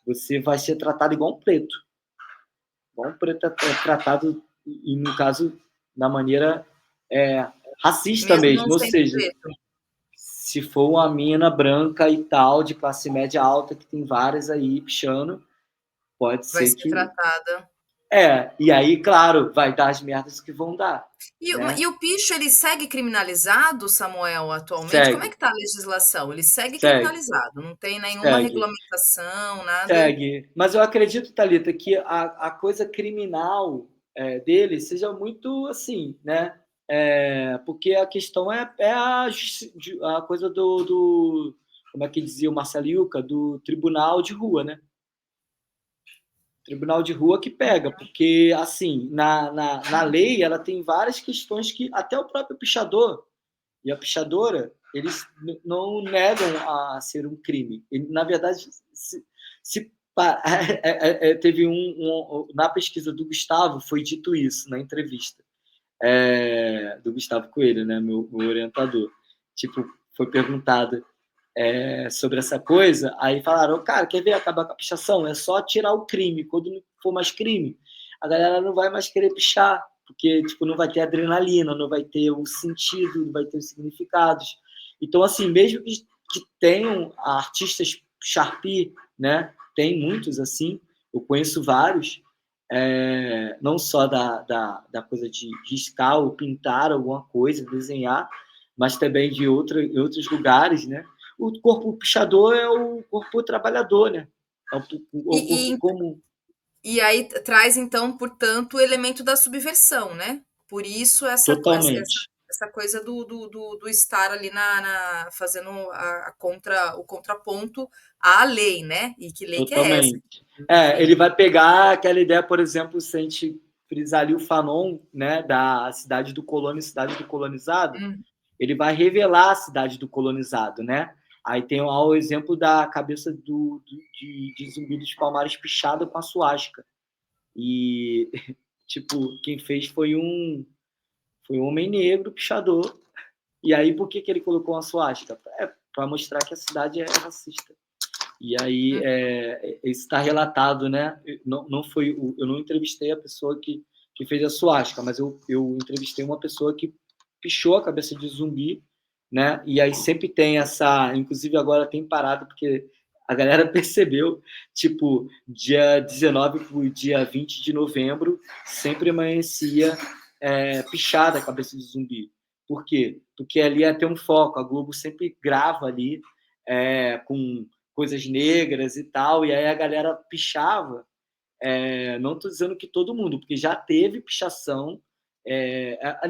você vai ser tratado igual um preto. Igual um preto é tratado, e no caso, da maneira racista Mesmo não mesmo, ou sendo seja, preto, se for uma mina branca e tal, de classe média alta, que tem várias aí pichando, pode vai ser ser que... tratada. E aí, claro, vai dar as merdas que vão dar, E né? o picho, ele segue criminalizado, Samuel, atualmente? Como é Segue, que está a legislação? Ele segue segue, criminalizado, não tem nenhuma segue, regulamentação, nada? segue. Mas eu acredito, Thalita, que a coisa criminal dele seja muito assim, né? Porque a questão é a coisa como é que dizia o Marceliuca, do tribunal de rua, né? Tribunal de rua que pega, porque, assim, na lei, ela tem várias questões que até o próprio pichador e a pichadora, eles não negam a ser um crime. Ele, na verdade, se teve na pesquisa do Gustavo, foi dito isso, na entrevista, do Gustavo Coelho, né, meu orientador. Tipo, foi perguntado sobre essa coisa, aí falaram, cara, quer ver acabar com a pichação? É só tirar o crime. Quando não for mais crime, a galera não vai mais querer pichar, porque tipo, não vai ter adrenalina, não vai ter o sentido, não vai ter os significados. Então, assim, mesmo que tenham artistas Sharpie, né? Tem muitos assim, eu conheço vários, não só da coisa de riscar ou pintar alguma coisa, desenhar, mas também de outros lugares, né? O corpo pichador é o corpo trabalhador, né? É o E, corpo e, comum. e aí traz, então, portanto, o elemento da subversão, né? Por isso Totalmente. essa coisa do estar ali fazendo o contraponto à lei, né? E que lei que é essa? Totalmente. Ele Enfim. vai pegar aquela ideia, por exemplo, se a gente frisar ali o Fanon, né, da cidade do colono e cidade do colonizado, Hum. ele vai revelar a cidade do colonizado, né? Aí tem lá o exemplo da cabeça de Zumbi dos Palmares pichada com a suástica. E, tipo, quem fez foi um homem negro pichador. E aí, por que ele colocou uma suástica? Para mostrar que a cidade é racista. E aí, isso está relatado, né? Eu não entrevistei a pessoa que fez a suástica, mas eu entrevistei uma pessoa que pichou a cabeça de zumbi, né? E aí sempre tem essa, inclusive agora tem parado porque a galera percebeu, tipo, dia 19 para o dia 20 de novembro, sempre amanhecia pichada a cabeça de zumbi. Por quê? Porque ali ia ter um foco, a Globo sempre grava ali com coisas negras e tal, e aí a galera pichava. Não estou dizendo que todo mundo, porque já teve pichação.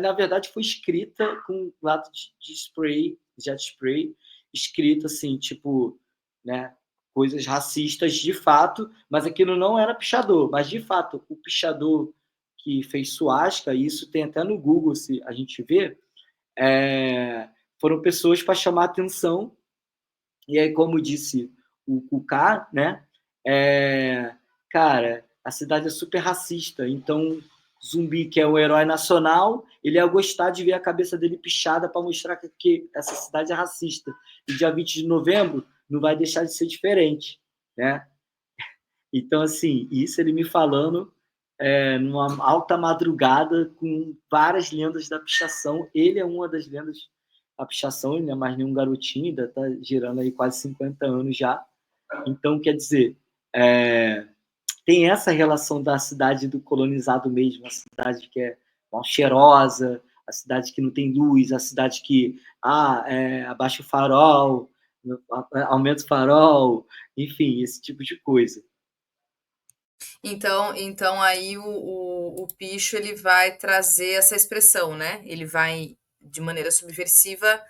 Na verdade, foi escrita com lata de spray, jet spray, escrita assim, tipo, né, coisas racistas de fato, mas aquilo não era pichador. Mas de fato, o pichador que fez suástica, isso tem até no Google, se a gente vê, foram pessoas para chamar atenção. E aí, como disse o Kuká, né? Cara, a cidade é super racista, então Zumbi, que é o herói nacional, ele ia gostar de ver a cabeça dele pichada para mostrar que essa cidade é racista. E dia 20 de novembro não vai deixar de ser diferente, né? Então, assim, isso ele me falando numa alta madrugada com várias lendas da pichação. Ele é uma das lendas da pichação, ele não é mais nenhum garotinho, ainda está girando aí quase 50 anos já. Então, quer dizer, tem essa relação da cidade do colonizado mesmo, a cidade que é mal cheirosa, a cidade que não tem luz, a cidade que abaixa o farol, aumenta o farol, enfim, esse tipo de coisa. Então aí o picho ele vai trazer essa expressão, né? Ele vai, de maneira subversiva,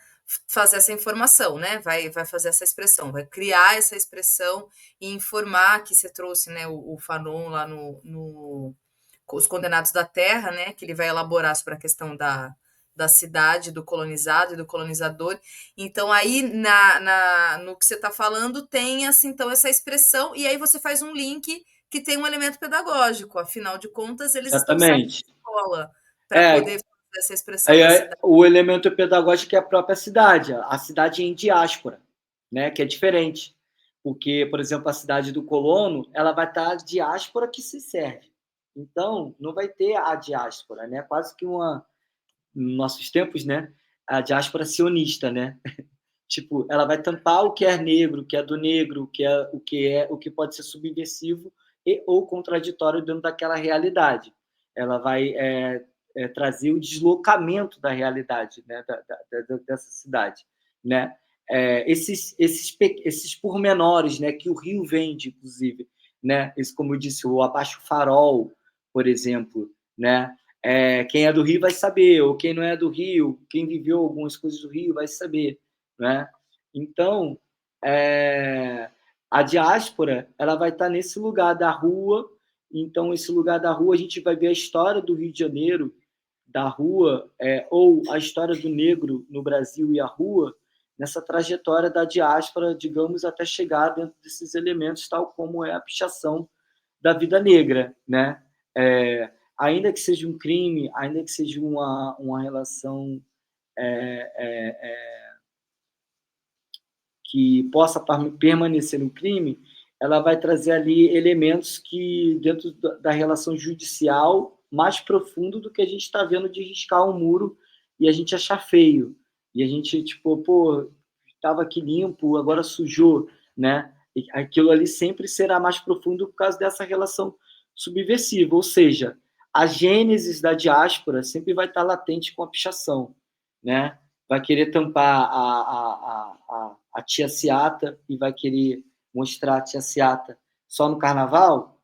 fazer essa informação, né? Vai fazer essa expressão, vai criar essa expressão e informar que você trouxe, né, o Fanon lá no Os Condenados da Terra, né? Que ele vai elaborar sobre a questão da cidade, do colonizado e do colonizador. Então, aí, no que você está falando, tem assim, então, essa expressão, e aí você faz um link que tem um elemento pedagógico. Afinal de contas, eles estão saindo Exatamente. da escola para É, poder fazer essa expressão da cidade. o elemento pedagógico é a própria cidade, a cidade em diáspora, né, que é diferente. Porque, por exemplo, a cidade do colono, ela vai estar a diáspora que se serve. Então, não vai ter a diáspora, né? Quase que nos nossos tempos, né? A diáspora sionista, né? Tipo, ela vai tampar o que é negro, o que é do negro, o que pode ser subversivo e ou contraditório dentro daquela realidade. Ela vai trazer o deslocamento da realidade, né, dessa cidade, né? Esses pormenores, né, que o Rio vende, inclusive, né? Esse, como eu disse, o Abaixo Farol, por exemplo, né? Quem é do Rio vai saber, ou quem não é do Rio, quem viveu algumas coisas do Rio vai saber, né? Então, a diáspora ela vai estar nesse lugar da rua. Então, esse lugar da rua, a gente vai ver a história do Rio de Janeiro, da rua, ou a história do negro no Brasil e a rua, nessa trajetória da diáspora, digamos, até chegar dentro desses elementos, tal como é a pichação da vida negra, né? Ainda que seja um crime, ainda que seja uma relação que possa permanecer no crime, ela vai trazer ali elementos que, dentro da relação judicial, mais profundo do que a gente está vendo de riscar um muro e a gente achar feio. E a gente, tipo, pô, estava aqui limpo, agora sujou, né? E aquilo ali sempre será mais profundo por causa dessa relação subversiva, ou seja, a gênesis da diáspora sempre vai estar latente com a pichação, né? Vai querer tampar a tia Ciata e vai querer mostrar a tia Ciata só no carnaval,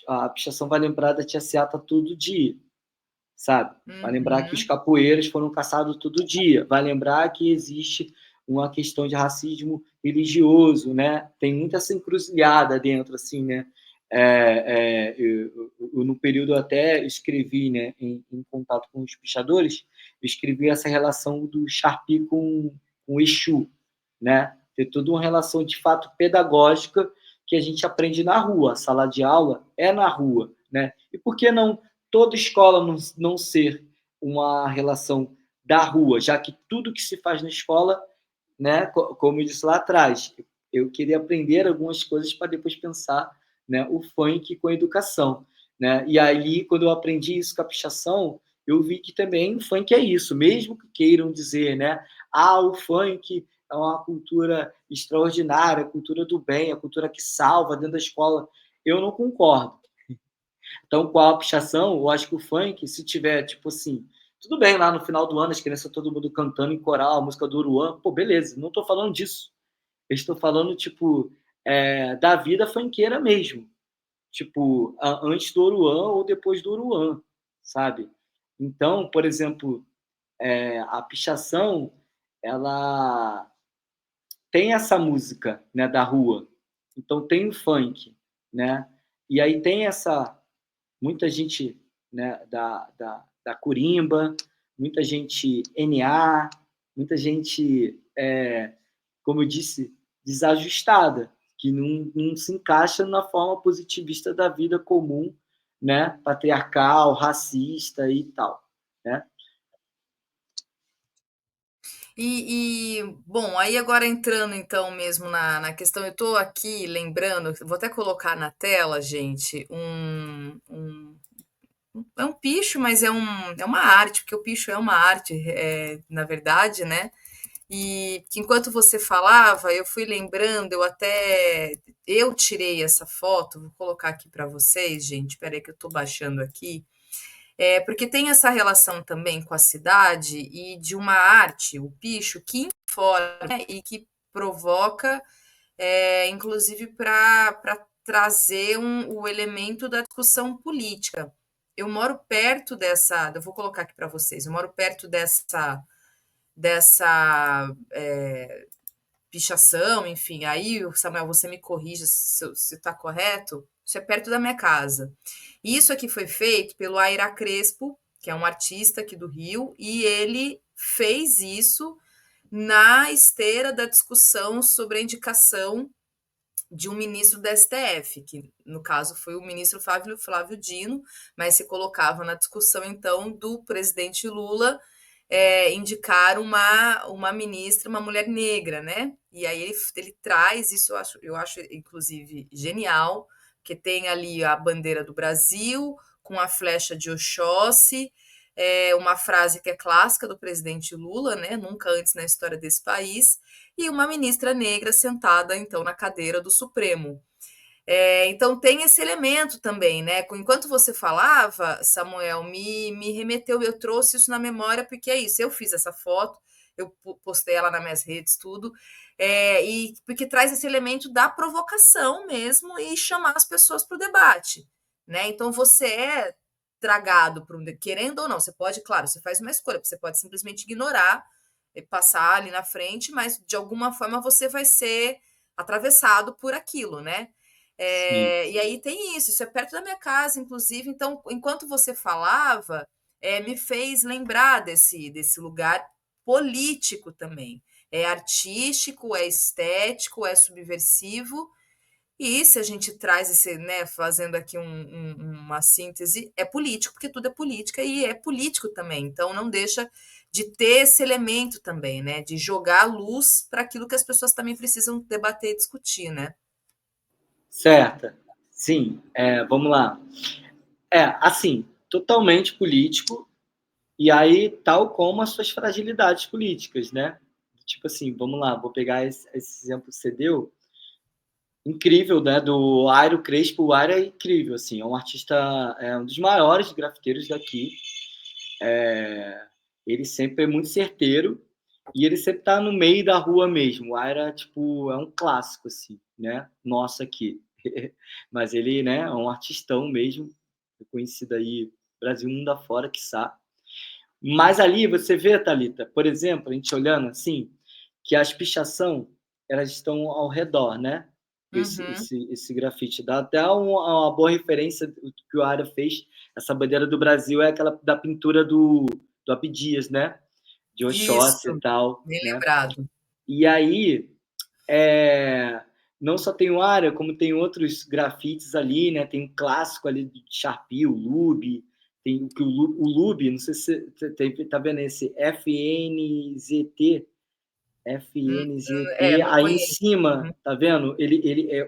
a pichação vai lembrar da tia Ciata todo dia, sabe? Vai lembrar que os Uhum. capoeiras foram caçados todo dia, vai lembrar que existe uma questão de racismo religioso, né? Tem muita essa encruzilhada dentro, assim, né? No período até escrevi, né, em contato com os pichadores, eu escrevi essa relação do Sharpie com o Exu, né? Ter toda uma relação de fato pedagógica que a gente aprende na rua, a sala de aula é na rua, né? E por que não toda escola não ser uma relação da rua, já que tudo que se faz na escola, né, como eu disse lá atrás, eu queria aprender algumas coisas para depois pensar, né, o funk com a educação, né? E aí, quando eu aprendi isso com a pichação, eu vi que também o funk é isso, mesmo que queiram dizer, né, o funk é uma cultura extraordinária, a cultura do bem, a cultura que salva dentro da escola. Eu não concordo. Então, com a pichação, eu acho que o funk, se tiver, tipo assim, tudo bem, lá no final do ano, as crianças, todo mundo cantando em coral, a música do Uruan, pô, beleza, não tô falando disso. Eu estou falando, tipo, da vida funkeira mesmo. Tipo, antes do Uruan ou depois do Uruan, sabe? Então, por exemplo, a pichação, ela tem essa música, né, da rua. Então, tem o funk, né? E aí tem essa muita gente, né, da Curimba, muita gente NA, muita gente, como eu disse, desajustada, que não se encaixa na forma positivista da vida comum, né, patriarcal, racista e tal, né? Bom, aí agora entrando então mesmo na questão, eu tô aqui lembrando, vou até colocar na tela, gente, é um picho, mas é uma arte, porque o picho é uma arte, na verdade, né? E que enquanto você falava, eu fui lembrando, eu tirei essa foto, vou colocar aqui para vocês, gente. Espera aí que eu estou baixando aqui. Porque tem essa relação também com a cidade e de uma arte, o picho, que informa, né, e que provoca, inclusive para trazer o elemento da discussão política. Eu moro perto dessa, eu vou colocar aqui para vocês, eu moro perto dessa pichação, enfim. Aí, Samuel, você me corrija se está correto. Isso é perto da minha casa. Isso aqui foi feito pelo Aira Crespo, que é um artista aqui do Rio, e ele fez isso na esteira da discussão sobre a indicação de um ministro da STF, que no caso foi o ministro Flávio Dino, mas se colocava na discussão então do presidente Lula indicar uma ministra, uma mulher negra, né? E aí ele traz isso, eu acho inclusive genial, que tem ali a bandeira do Brasil com a flecha de Oxóssi, uma frase que é clássica do presidente Lula, né? Nunca antes na história desse país, e uma ministra negra sentada então na cadeira do Supremo. Então tem esse elemento também, né? Enquanto você falava, Samuel, me remeteu, eu trouxe isso na memória, porque é isso, eu fiz essa foto, eu postei ela nas minhas redes, tudo, e porque traz esse elemento da provocação mesmo e chamar as pessoas para o debate, né? Então você é tragado por querendo ou não, você pode, claro, você faz uma escolha, você pode simplesmente ignorar e passar ali na frente, mas de alguma forma você vai ser atravessado por aquilo, né? Sim, E aí tem isso é perto da minha casa, inclusive. Então, enquanto você falava, me fez lembrar desse lugar político também. É artístico, é estético, é subversivo E se a gente traz esse, né, fazendo aqui uma síntese, é político, porque tudo é política e é político também. Então não deixa de ter esse elemento também, né, de jogar a luz para aquilo que as pessoas também precisam debater e discutir, né? Certa. Sim, vamos lá. Assim, totalmente político, e aí, tal como as suas fragilidades políticas, né? Tipo assim, vamos lá, vou pegar esse exemplo que você deu, incrível, né? Do Airo Crespo. O Airo é incrível, assim, é um artista, é um dos maiores grafiteiros daqui. Ele sempre é muito certeiro e ele sempre tá no meio da rua mesmo. O Airo é, tipo, é um clássico, assim, né? Nosso aqui. Mas ele, né, é um artistão mesmo, reconhecido aí Brasil, mundo afora, quiçá. Mas ali você vê, Thalita, por exemplo, a gente olhando assim, que as pichação, elas estão ao redor, né? Uhum. Esse grafite. Dá até uma boa referência do que o Ara fez. Essa bandeira do Brasil é aquela da pintura do Abdias, né? De Oxóssi e Isso, tal, bem né? lembrado. E aí, é, não só tem o Ara, como tem outros grafites ali, né? Tem um clássico ali de Sharpie, o Lube, tem o Lube, não sei se você tá vendo esse FNZT, Hum, FNZT, não aí em conheço. cima, Uhum. tá vendo?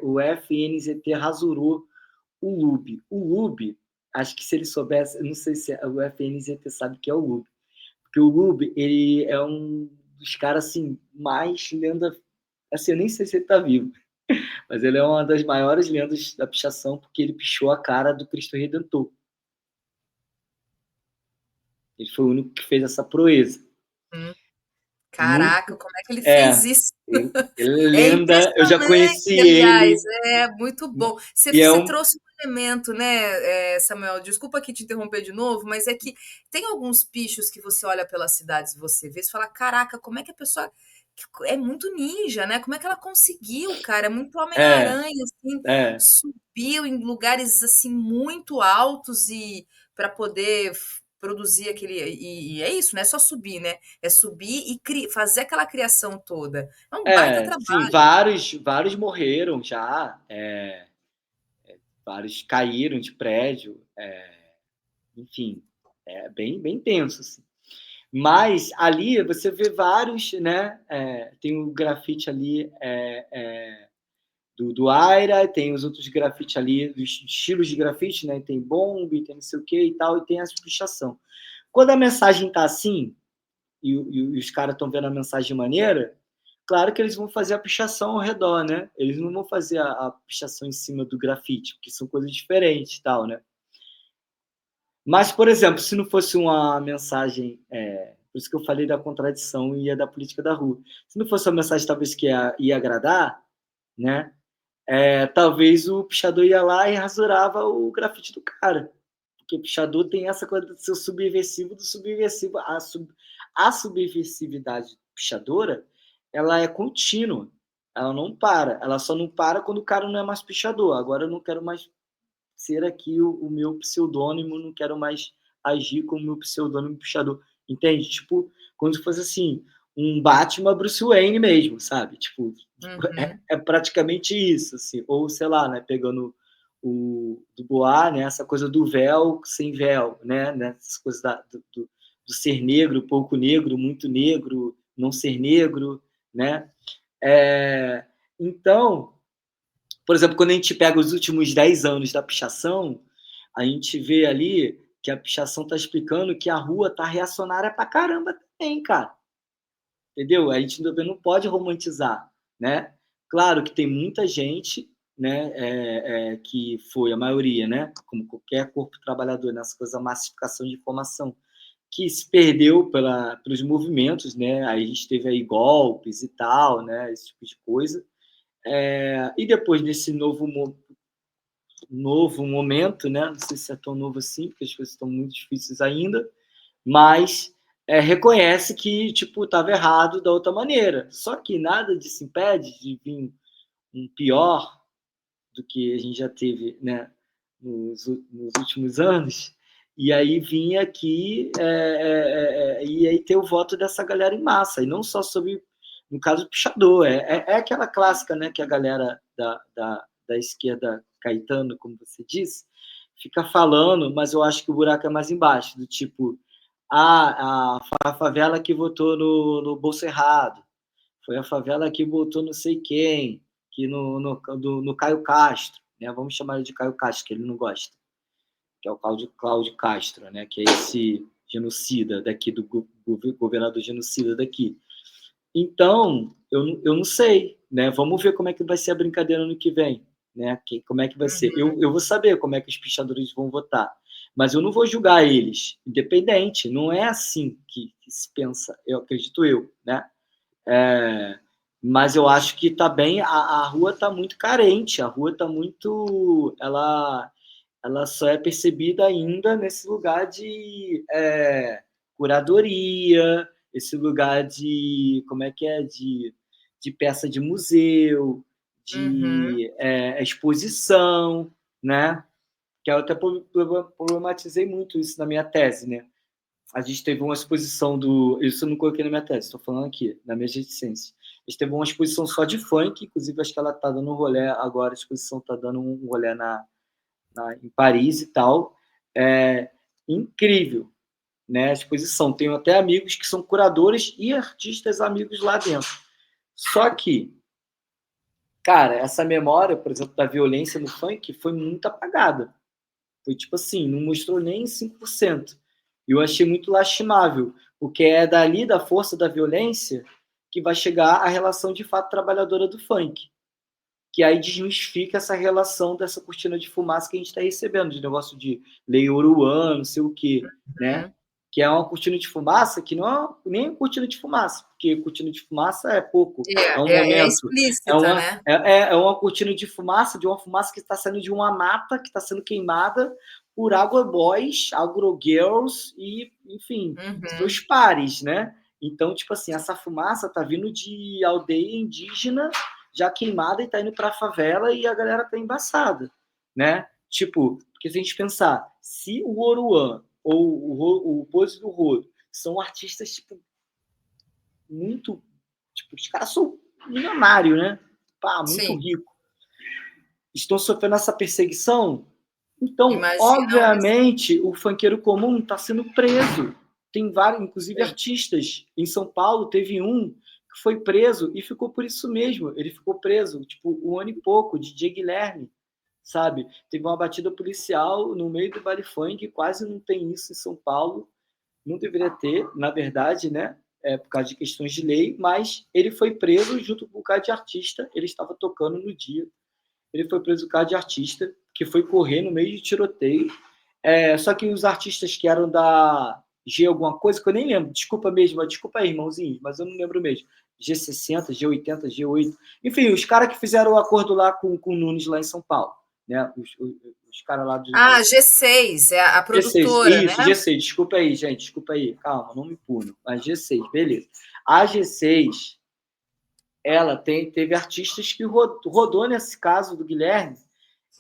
O FNZT rasurou o Lube. O Lube, acho que se ele soubesse, eu não sei se o FNZT sabe o que é o Lube, porque o Lube, ele é um dos caras assim mais lenda, assim, eu nem sei se ele tá vivo, mas ele é uma das maiores lendas da pichação, porque ele pichou a cara do Cristo Redentor. Ele foi o único que fez essa proeza. Hum. Caraca, Muito. como é que ele fez É, isso? ele é É lenda. Eu já impressionante, conheci aliás, ele. é muito bom. Você, E é você um. trouxe um elemento, né, Samuel? Desculpa aqui te interromper de novo, mas é que tem alguns pichos que você olha pelas cidades e você vê e fala: caraca, como é que a pessoa. É muito ninja, né? Como é que ela conseguiu, cara? É muito É, Homem-Aranha, assim, é. subiu em lugares assim muito altos e para poder produzir aquele. E é isso, não é só subir, né? É subir e fazer aquela criação toda. É um baita Sim, trabalho. vários morreram já. Vários caíram de prédio. Enfim, é bem tenso, assim. Mas ali você vê vários, né? Tem o grafite ali do Aira, tem os outros grafite ali, dos estilos de grafite, né? Tem bomb, tem não sei o que e tal, e tem essa pichação. Quando a mensagem tá assim, e os caras estão vendo a mensagem maneira, claro que eles vão fazer a pichação ao redor, né? Eles não vão fazer a pichação em cima do grafite, porque são coisas diferentes e tal, né? Mas, por exemplo, se não fosse uma mensagem, por isso que eu falei da contradição e da política da rua, se não fosse uma mensagem talvez que ia agradar, né? Talvez o pichador ia lá e rasurava o grafite do cara. Porque o pichador tem essa coisa do seu subversivo, do subversivo. A subversividade pichadora, ela é contínua. Ela não para. Ela só não para quando o cara não é mais pichador. Agora eu não quero mais ser aqui o meu pseudônimo, não quero mais agir como meu pseudônimo pichador. Entende? Tipo, como se fosse assim, um Batman Bruce Wayne mesmo, sabe? Tipo, Uhum. é praticamente isso, assim. Ou, sei lá, né, pegando o do Bois, né, essa coisa do véu sem véu, né, essas coisas do ser negro, pouco negro, muito negro, não ser negro, né? Então, por exemplo, quando a gente pega os últimos 10 anos da pichação, a gente vê ali que a pichação está explicando que a rua está reacionária pra caramba também, cara. Entendeu? A gente não pode romantizar, né? Claro que tem muita gente, né, que foi a maioria, né, como qualquer corpo trabalhador nessa coisa da massificação de informação, que se perdeu pelos movimentos, né? Aí a gente teve aí golpes e tal, né, esse tipo de coisa. E depois desse novo momento, né? Não sei se é tão novo assim, porque as coisas estão muito difíceis ainda, mas reconhece que tipo estava errado da outra maneira. Só que nada disso impede de vir um pior do que a gente já teve, né? Nos últimos anos. E aí vinha aqui e aí ter o voto dessa galera em massa, e não só sobre, no caso, o pichador. É aquela clássica, né, que a galera da esquerda caetano, como você disse, fica falando, mas eu acho que o buraco é mais embaixo, do tipo, a favela que votou no bolso errado, foi a favela que votou não sei quem, que no Caio Castro, né? Vamos chamar ele de Caio Castro, que ele não gosta, que é o Cláudio Castro, né? Que é esse genocida daqui, do governador genocida daqui. Então, eu não sei, né? Vamos ver como é que vai ser a brincadeira no que vem, né? Como é que vai ser. Uhum. Eu vou saber como é que os pichadores vão votar, mas eu não vou julgar eles, independente. Não é assim que se pensa, eu acredito né? É, mas eu acho que tá bem, a rua tá muito carente, a rua tá muito, ela só é percebida ainda nesse lugar de curadoria, esse lugar de, como é que é, de peça de museu, Uhum. de exposição, né? Que eu até problematizei muito isso na minha tese, né? A gente teve uma exposição isso eu não coloquei na minha tese, estou falando aqui, na minha ciência. A gente teve uma exposição só de funk, inclusive acho que ela está dando um rolê agora, a exposição está dando um rolê em Paris e tal. É incrível, né? A exposição. Tenho até amigos que são curadores e artistas amigos lá dentro. Só que, cara, essa memória, por exemplo, da violência no funk foi muito apagada. Foi tipo assim, não mostrou nem 5%. E eu achei muito lastimável, porque é dali da força da violência que vai chegar a relação de fato trabalhadora do funk, que aí desmistifica essa relação dessa cortina de fumaça que a gente está recebendo, de negócio de lei Oruan, não sei o quê, né? Uhum. Que é uma cortina de fumaça que não é nem cortina de fumaça, porque cortina de fumaça é pouco, é um É momento, explícita, né? é uma cortina de uma fumaça que está saindo de uma mata, que está sendo queimada por agroboys, agrogirls e, enfim, Uhum. seus pares, né? Então, tipo assim, essa fumaça tá vindo de aldeia indígena já queimada e tá indo para a favela e a galera tá embaçada, né? Tipo, porque se a gente pensar, se o Oruan ou o Pose do Rodo são artistas, tipo, muito... Tipo, os caras são milionários, né? Pá, muito Sim. rico. Estão sofrendo essa perseguição. Então, Imagina o obviamente, o funkeiro comum está sendo preso. Tem vários, inclusive restante. artistas. Em São Paulo, teve um que foi preso e ficou por isso mesmo. Ele ficou preso, tipo, um ano e pouco, DJ Guilherme, sabe? Teve uma batida policial no meio do baile funk, quase não tem isso em São Paulo. Não deveria ter, na verdade, né? Por causa de questões de lei, mas ele foi preso junto com o cara de artista. Ele estava tocando no dia. Ele foi preso por causa de artista, que foi correr no meio de tiroteio. Só que os artistas que eram da G alguma coisa, que eu nem lembro, desculpa mesmo, desculpa aí, irmãozinho, mas eu não lembro mesmo. G60, G80, G8. Enfim, os caras que fizeram o acordo lá com o Nunes lá em São Paulo. Né? Os caras lá Ah, G6, é a G6, produtora, né? isso, G6, desculpa aí, gente, desculpa aí, calma, não me puno, mas G6, beleza. A G6, ela teve artistas que rodou nesse caso do Guilherme,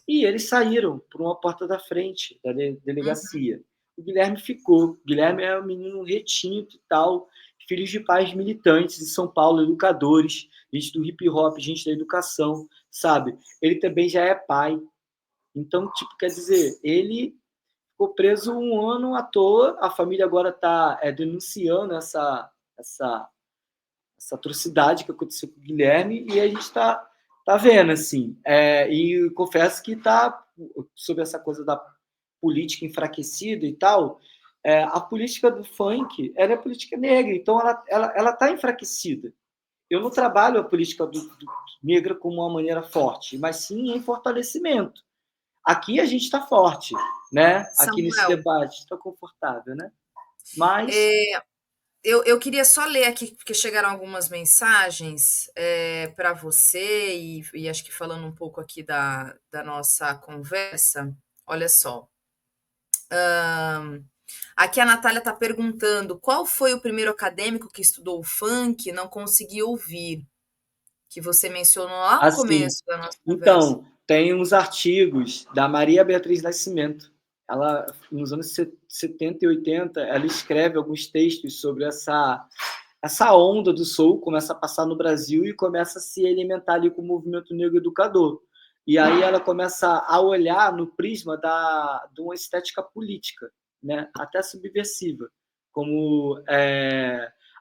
e eles saíram por uma porta da frente da Uhum. delegacia. O Guilherme ficou. O Guilherme é um menino retinto e tal, filhos de pais militantes em São Paulo, educadores, gente do hip hop, gente da educação, sabe? Ele também já é pai. Então, tipo, quer dizer, ele ficou preso um ano à toa, a família agora está denunciando essa atrocidade que aconteceu com o Guilherme e a gente tá vendo, assim. E confesso que tá sobre essa coisa da política enfraquecida e tal, a política do funk, ela é política negra, então ela tá enfraquecida. Eu não trabalho a política do negra como uma maneira forte, mas sim em fortalecimento. Aqui a gente está forte, né? Aqui nesse Samuel, debate, está confortável, né? Mas é, eu queria só ler aqui, porque chegaram algumas mensagens para você, e acho que falando um pouco aqui da nossa conversa. Olha só. Aqui a Natália está perguntando qual foi o primeiro acadêmico que estudou o funk, não consegui ouvir, que você mencionou lá no assim, começo da nossa conversa. então, tem uns artigos da Maria Beatriz Nascimento. Ela, nos anos 70 e 80, ela escreve alguns textos sobre essa onda do soul, começa a passar no Brasil e começa a se alimentar ali com o movimento negro educador. E aí ela começa a olhar no prisma de uma estética política, né? Até subversiva, como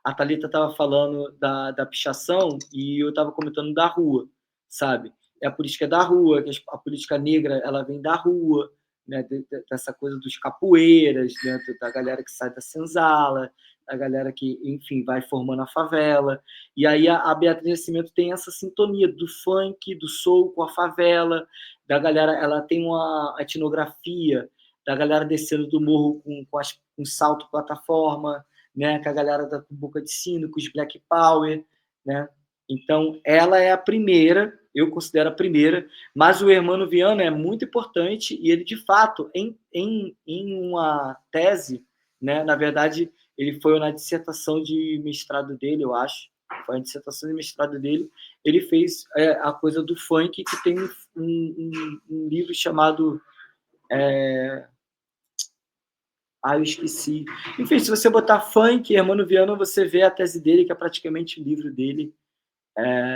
a Thalita estava falando da pichação e eu estava comentando da rua, sabe? É a política da rua, que a política negra ela vem da rua, né? Dessa coisa dos capoeiras, né? Da galera que sai da senzala, da galera que, enfim, vai formando a favela. E aí a Beatriz Nascimento tem essa sintonia do funk, do soul com a favela, da galera, ela tem uma etnografia da galera descendo do morro com salto plataforma, né, com a galera da boca de sino, com os Black Power, né? Então, ela é a primeira, eu considero a primeira, mas o Hermano Viana é muito importante e ele, de fato, em uma tese, né, na verdade, ele foi na dissertação de mestrado dele, eu acho, foi a dissertação de mestrado dele, ele fez a coisa do funk, que tem um livro chamado... eu esqueci. Enfim, se você botar funk, Hermano Viana, você vê a tese dele, que é praticamente o livro dele,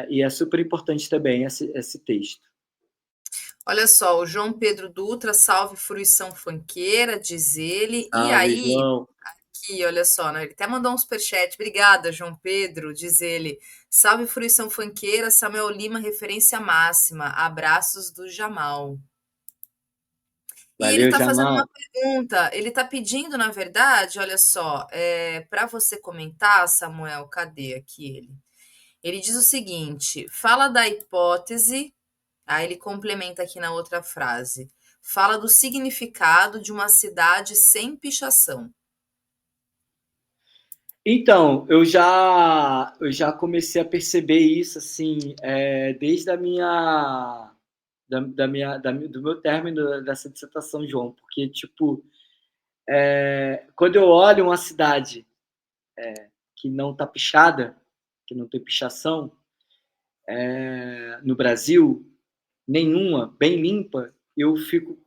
e é super importante também esse texto. Olha só, o João Pedro Dutra, salve fruição funkeira, diz ele. E Salve, aí, João. aqui, olha só, né? Ele até mandou um superchat. Obrigada, João Pedro, diz ele. Salve fruição funkeira, Samuel Lima, referência máxima. Abraços do Jamal. E ele Valeu, está fazendo uma Jamal. pergunta. Ele está pedindo, na verdade, olha só, para você comentar, Samuel, cadê aqui ele? Ele diz o seguinte: fala da hipótese. Aí ele complementa aqui na outra frase. Fala do significado de uma cidade sem pichação. Então, eu já comecei a perceber isso, assim, desde a minha, do meu término dessa dissertação, João, porque, tipo, quando eu olho uma cidade que não está pichada, que não tem pichação, no Brasil, nenhuma, bem limpa, eu fico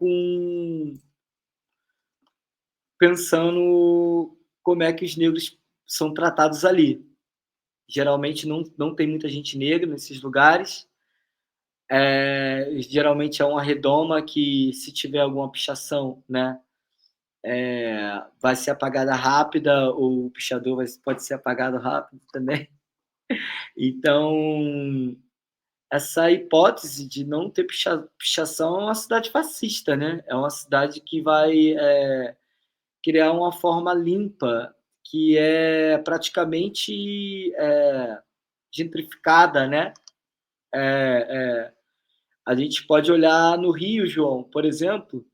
pensando como é que os negros são tratados ali. Geralmente não tem muita gente negra nesses lugares. Geralmente é uma redoma que, se tiver alguma pichação, né, vai ser apagada rápida, ou o pichador pode ser apagado rápido também. Então, essa hipótese de não ter pichação é uma cidade fascista, né? É uma cidade que vai criar uma forma limpa, que é praticamente gentrificada, né? A gente pode olhar no Rio, João, por exemplo,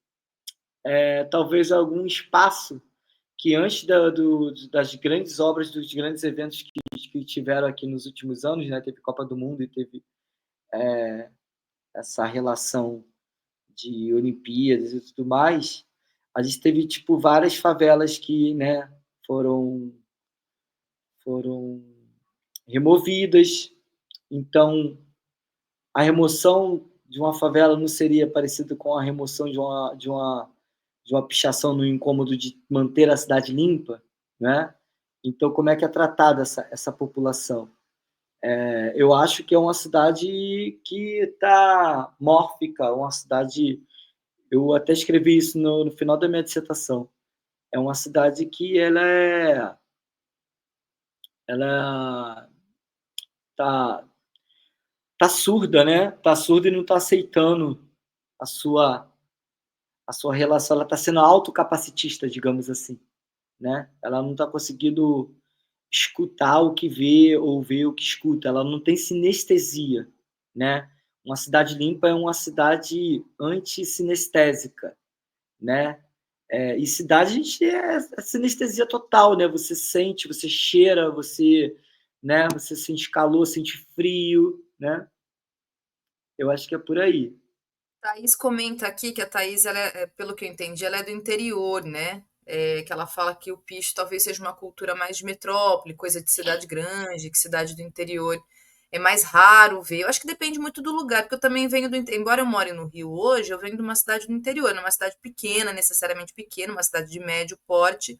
talvez algum espaço que antes das grandes obras, dos grandes eventos que tiveram aqui nos últimos anos, né? Teve Copa do Mundo e teve essa relação de Olimpíadas e tudo mais, a gente teve, tipo, várias favelas que, né, foram removidas. Então, a remoção de uma favela não seria parecida com a remoção de uma pichação no incômodo de manter a cidade limpa, né? Então, como é que é tratada essa população? Eu acho que é uma cidade que está mórfica, uma cidade... Eu até escrevi isso no final da minha dissertação. É uma cidade que ela tá surda, né? Tá surda e não está aceitando a sua relação. Ela está sendo autocapacitista, digamos assim, né? Ela não está conseguindo escutar o que vê ou ver o que escuta. Ela não tem sinestesia, né? Uma cidade limpa é uma cidade anti-sinestésica, né? E cidade, a gente é sinestesia total, né? Você sente, você cheira, né? Você sente calor, sente frio, né? Eu acho que é por aí. Thaís comenta aqui que a Thaís, ela pelo que eu entendi, ela é do interior, né? Que ela fala que o picho talvez seja uma cultura mais de metrópole, coisa de cidade grande, que cidade do interior é mais raro ver. Eu acho que depende muito do lugar, porque eu também venho embora eu more no Rio hoje, eu venho de uma cidade do interior, não é uma cidade pequena, necessariamente pequena, uma cidade de médio porte,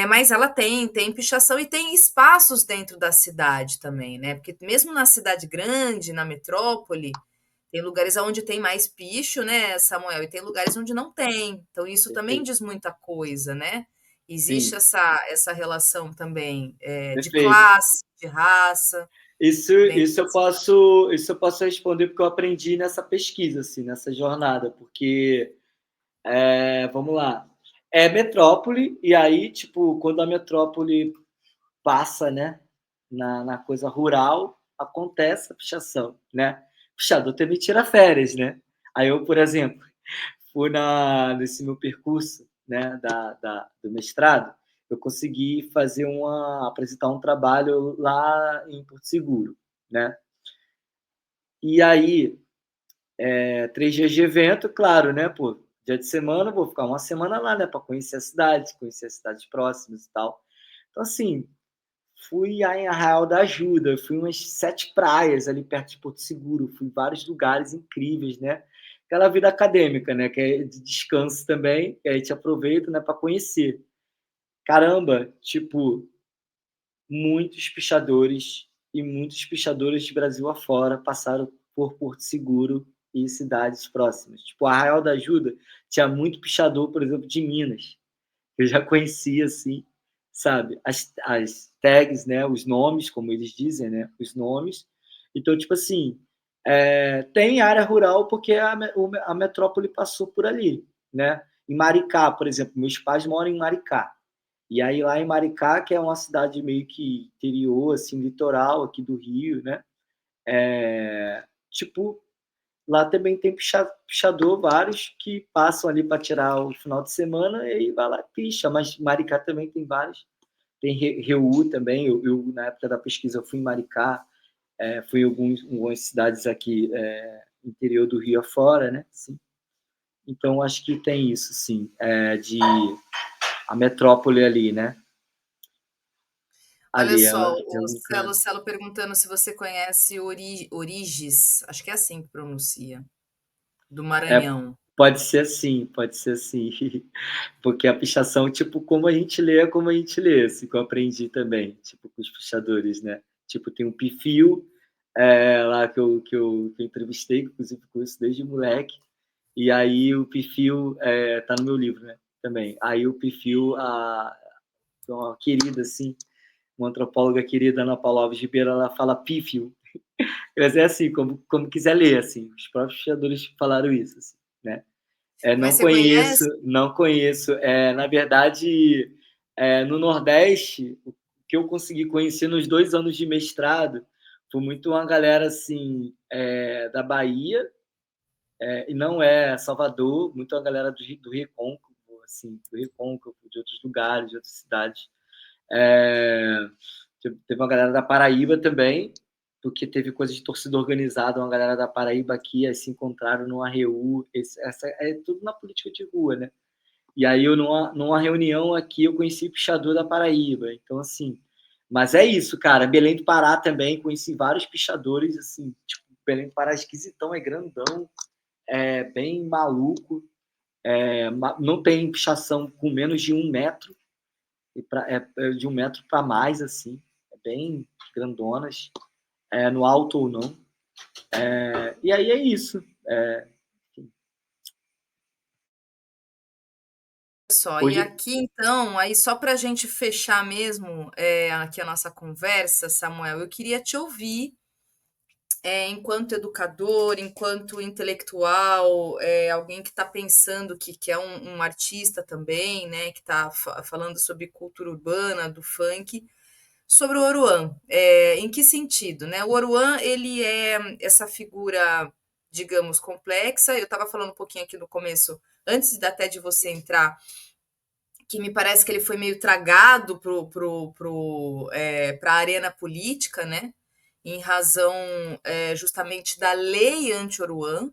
mas ela tem pichação e tem espaços dentro da cidade também, né? Porque mesmo na cidade grande, na metrópole, Tem lugares onde tem mais picho, né, Samuel, e tem lugares onde não tem. Então isso também Perfeito. diz muita coisa, né. Existe Sim, essa relação também, de perfeito. classe, de raça, Isso, dentro isso eu das posso, isso eu posso responder porque eu aprendi nessa pesquisa, assim, nessa jornada, porque vamos lá, é metrópole e aí tipo quando a metrópole passa, né, na coisa rural acontece a pichação, né? Pichador também tira férias, né? Aí eu, por exemplo, fui nesse meu percurso, né, do mestrado, eu consegui apresentar um trabalho lá em Porto Seguro, né? E aí, 3 dias de evento, claro, né, pô, dia de semana, vou ficar uma semana lá, né, para conhecer as cidades próximas e tal. Então, assim, fui em Arraial da Ajuda, fui umas 7 praias ali perto de Porto Seguro, fui em vários lugares incríveis, né. Aquela vida acadêmica, né, que é de descanso também, que a gente aproveita, né, para conhecer. Caramba, tipo, muitos pichadores e muitos pichadores de Brasil afora passaram por Porto Seguro e cidades próximas. Tipo, Arraial da Ajuda tinha muito pichador, por exemplo, de Minas. Eu já conhecia, assim, sabe, as tags, né, os nomes, como eles dizem, né, os nomes. Então, tipo assim, tem área rural porque a metrópole passou por ali, né. Em Maricá, por exemplo, meus pais moram em Maricá. E aí lá em Maricá, que é uma cidade meio que interior, assim, litoral aqui do Rio, né, tipo, lá também tem pichador, vários que passam ali para tirar o final de semana e aí vai lá e picha, mas Maricá também tem vários. Tem Reú também, eu na época da pesquisa eu fui em Maricá, fui em algumas cidades aqui, interior do Rio afora, né, assim. Então acho que tem isso sim, de a metrópole ali, né, Olha ali só, ela tem o algum Celo canto. Celo perguntando se você conhece Origes, acho que é assim que pronuncia, do É, Maranhão. pode ser assim, porque a pichação, tipo, como a gente lê, é como a gente lê, assim, que eu aprendi também, tipo, com os pichadores, né. Tipo, tem um perfil, lá que eu entrevistei, que inclusive conheço desde moleque, e aí o perfil, tá no meu livro, né, também. Aí o perfil, uma querida, assim, uma antropóloga querida, Ana Paula Alves Ribeiro, ela fala pífio, mas é assim, como quiser ler, assim, os próprios pichadores falaram isso, assim, né. Mas Não você conheço, conhece? não conheço. Na verdade, no Nordeste, o que eu consegui conhecer nos 2 anos de mestrado foi muito uma galera, assim, da Bahia, e não é Salvador, muito uma galera do Recôncavo, assim, do Recôncavo, de outros lugares, de outras cidades. Eh, teve uma galera da Paraíba também, porque teve coisa de torcida organizada, uma galera da Paraíba aqui, aí se encontraram numa RU, essa é tudo na política de rua, né. E aí eu numa reunião aqui eu conheci o pichador da Paraíba, então assim, mas é isso, cara, Belém do Pará também, conheci vários pichadores, assim, tipo, Belém do Pará é esquisitão, é grandão, é bem maluco, não tem pichação com menos de 1 metro, é de 1 metro para mais, assim, é bem grandonas, no alto ou não. E aí é isso. Só, e Hoje, aqui então, aí só para a gente fechar mesmo, aqui a nossa conversa, Samuel, eu queria te ouvir, enquanto educador, enquanto intelectual, alguém que está pensando que é um artista também, né, que está falando sobre cultura urbana, do funk, sobre o Oruan. Em que sentido, né? O Oruan, ele é essa figura, digamos, complexa. Eu estava falando um pouquinho aqui no começo, antes até de você entrar, que me parece que ele foi meio tragado para a arena política, né? Em razão justamente da lei anti-Oruan.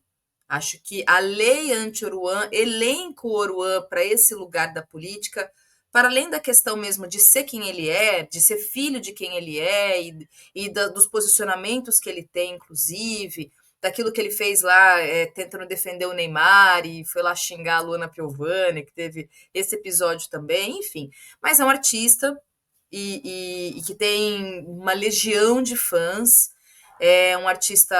Acho que a lei anti-Oruan elenca o Oruan para esse lugar da política, para além da questão mesmo de ser quem ele é, de ser filho de quem ele é, dos posicionamentos que ele tem, inclusive, daquilo que ele fez lá, tentando defender o Neymar e foi lá xingar a Luana Piovani, que teve esse episódio também, enfim. Mas é um artista e que tem uma legião de fãs. é um artista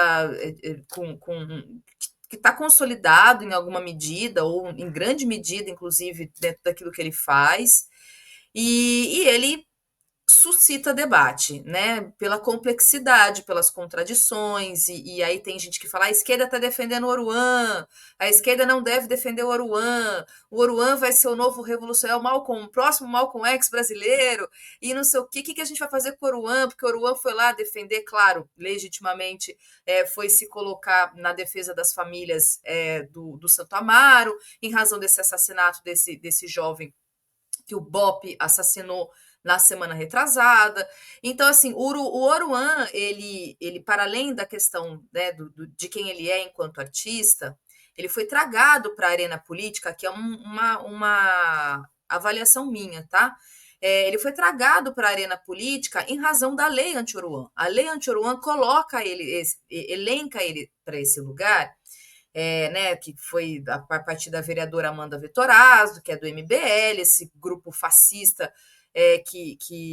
que está consolidado em alguma medida, ou em grande medida, inclusive, dentro daquilo que ele faz, e ele suscita debate, né? Pela complexidade, pelas contradições, e aí tem gente que fala: a esquerda está defendendo o Oruan, a esquerda não deve defender o Oruan vai ser o novo revolucionário, o próximo Malcolm X brasileiro, e não sei o que a gente vai fazer com o Oruan, porque o Oruan foi lá defender, claro, legitimamente, foi se colocar na defesa das famílias do Santo Amaro, em razão desse assassinato desse jovem que o BOP assassinou na semana retrasada. Então, assim, o Oruan, ele para além da questão, né, de quem ele é enquanto artista, ele foi tragado para a arena política, que é uma avaliação minha, tá? Ele foi tragado para a arena política em razão da lei anti-Oruan. A lei anti-Oruan coloca ele, elenca ele para esse lugar, né, que foi a partir da vereadora Amanda Vettorazzo, que é do MBL, esse grupo fascista que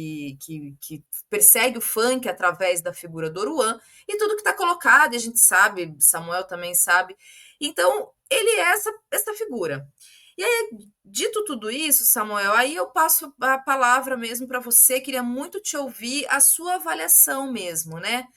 persegue o funk através da figura do Oruan, e tudo que está colocado, e a gente sabe, Samuel também sabe. Então, ele é essa figura. E aí, dito tudo isso, Samuel, aí eu passo a palavra mesmo para você, queria muito te ouvir a sua avaliação mesmo, né?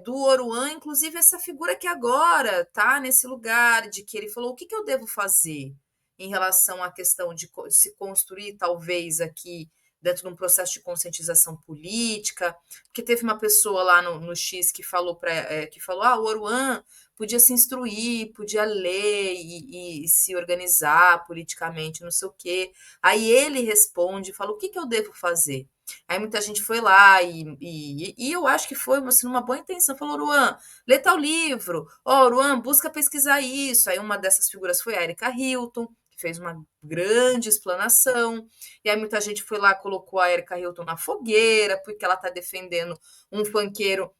Do Oruan, inclusive essa figura que agora está nesse lugar de que ele falou: o que eu devo fazer em relação à questão de se construir, talvez, aqui dentro de um processo de conscientização política, porque teve uma pessoa lá no X que falou o Oruan podia se instruir, podia ler e se organizar politicamente, não sei o quê. Aí ele responde, fala: o que eu devo fazer? Aí muita gente foi lá e eu acho que foi assim, uma boa intenção. Falou: Ruan, lê tal livro. Ó, Ruan, busca pesquisar isso. Aí uma dessas figuras foi a Erika Hilton, que fez uma grande explanação. E aí muita gente foi lá, colocou a Erika Hilton na fogueira, porque ela está defendendo um funkeiro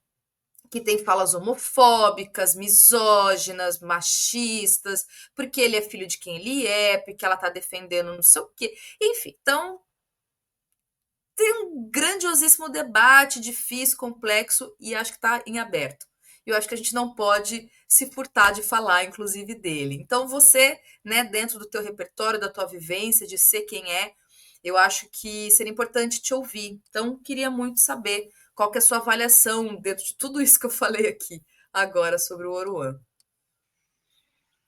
que tem falas homofóbicas, misóginas, machistas, porque ele é filho de quem ele é, porque ela está defendendo não sei o quê. Enfim, então tem um grandiosíssimo debate, difícil, complexo, e acho que está em aberto. Eu acho que a gente não pode se furtar de falar, inclusive, dele. Então, você, né, dentro do teu repertório, da tua vivência, de ser quem é, eu acho que seria importante te ouvir. Então, queria muito saber qual que é a sua avaliação dentro de tudo isso que eu falei aqui agora sobre o Oruan.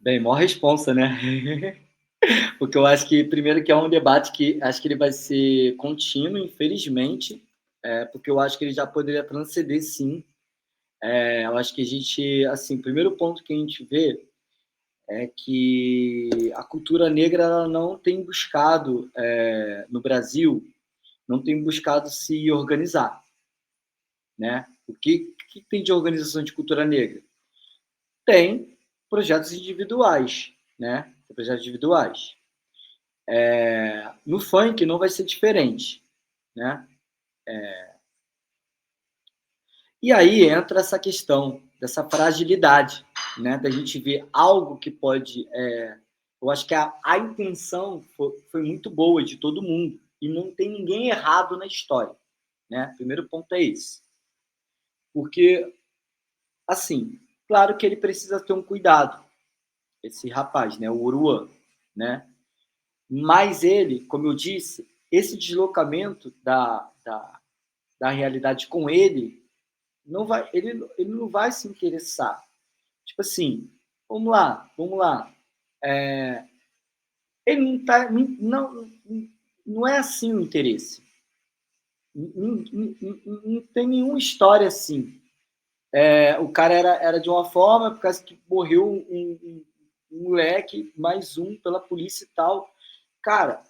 Bem, maior responsa, né? Porque eu acho que, primeiro, que é um debate que acho que ele vai ser contínuo, infelizmente, porque eu acho que ele já poderia transcender, sim. Eu acho que a gente, assim, o primeiro ponto que a gente vê é que a cultura negra ela não tem buscado, no Brasil, não tem buscado se organizar, né? O que tem de organização de cultura negra? Tem projetos individuais, né? Tem projetos individuais. No funk não vai ser diferente, né? E aí entra essa questão dessa fragilidade, né? Da gente ver algo que pode. Eu acho que a intenção foi muito boa de todo mundo e não tem ninguém errado na história, né? Primeiro ponto é esse, porque assim, claro que ele precisa ter um cuidado, esse rapaz, né? O Oruan, né? Mas ele, como eu disse, esse deslocamento da realidade com ele ele não vai se interessar. Tipo assim, vamos lá. Ele não tá, não é assim o interesse. Não tem nenhuma história assim. O cara era de uma forma, por causa que morreu um moleque, mais um, pela polícia e tal. Cara,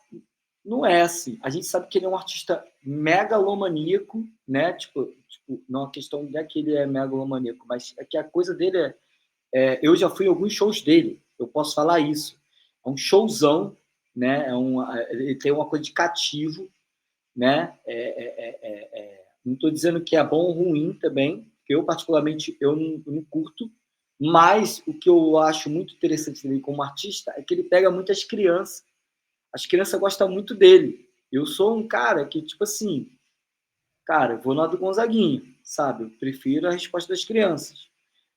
não é assim. A gente sabe que ele é um artista megalomaníaco, né? Tipo não é questão de que ele é megalomaníaco, mas é que a coisa dele eu já fui em alguns shows dele, eu posso falar isso. É um showzão, né? Ele tem uma coisa de cativo, né? Não estou dizendo que é bom ou ruim também, porque eu particularmente eu não curto, mas o que eu acho muito interessante dele como artista é que ele pega muitas crianças. As crianças gostam muito dele. Eu sou um cara que, tipo assim, cara, eu vou na do Gonzaguinho. sabe? Eu prefiro a resposta das crianças.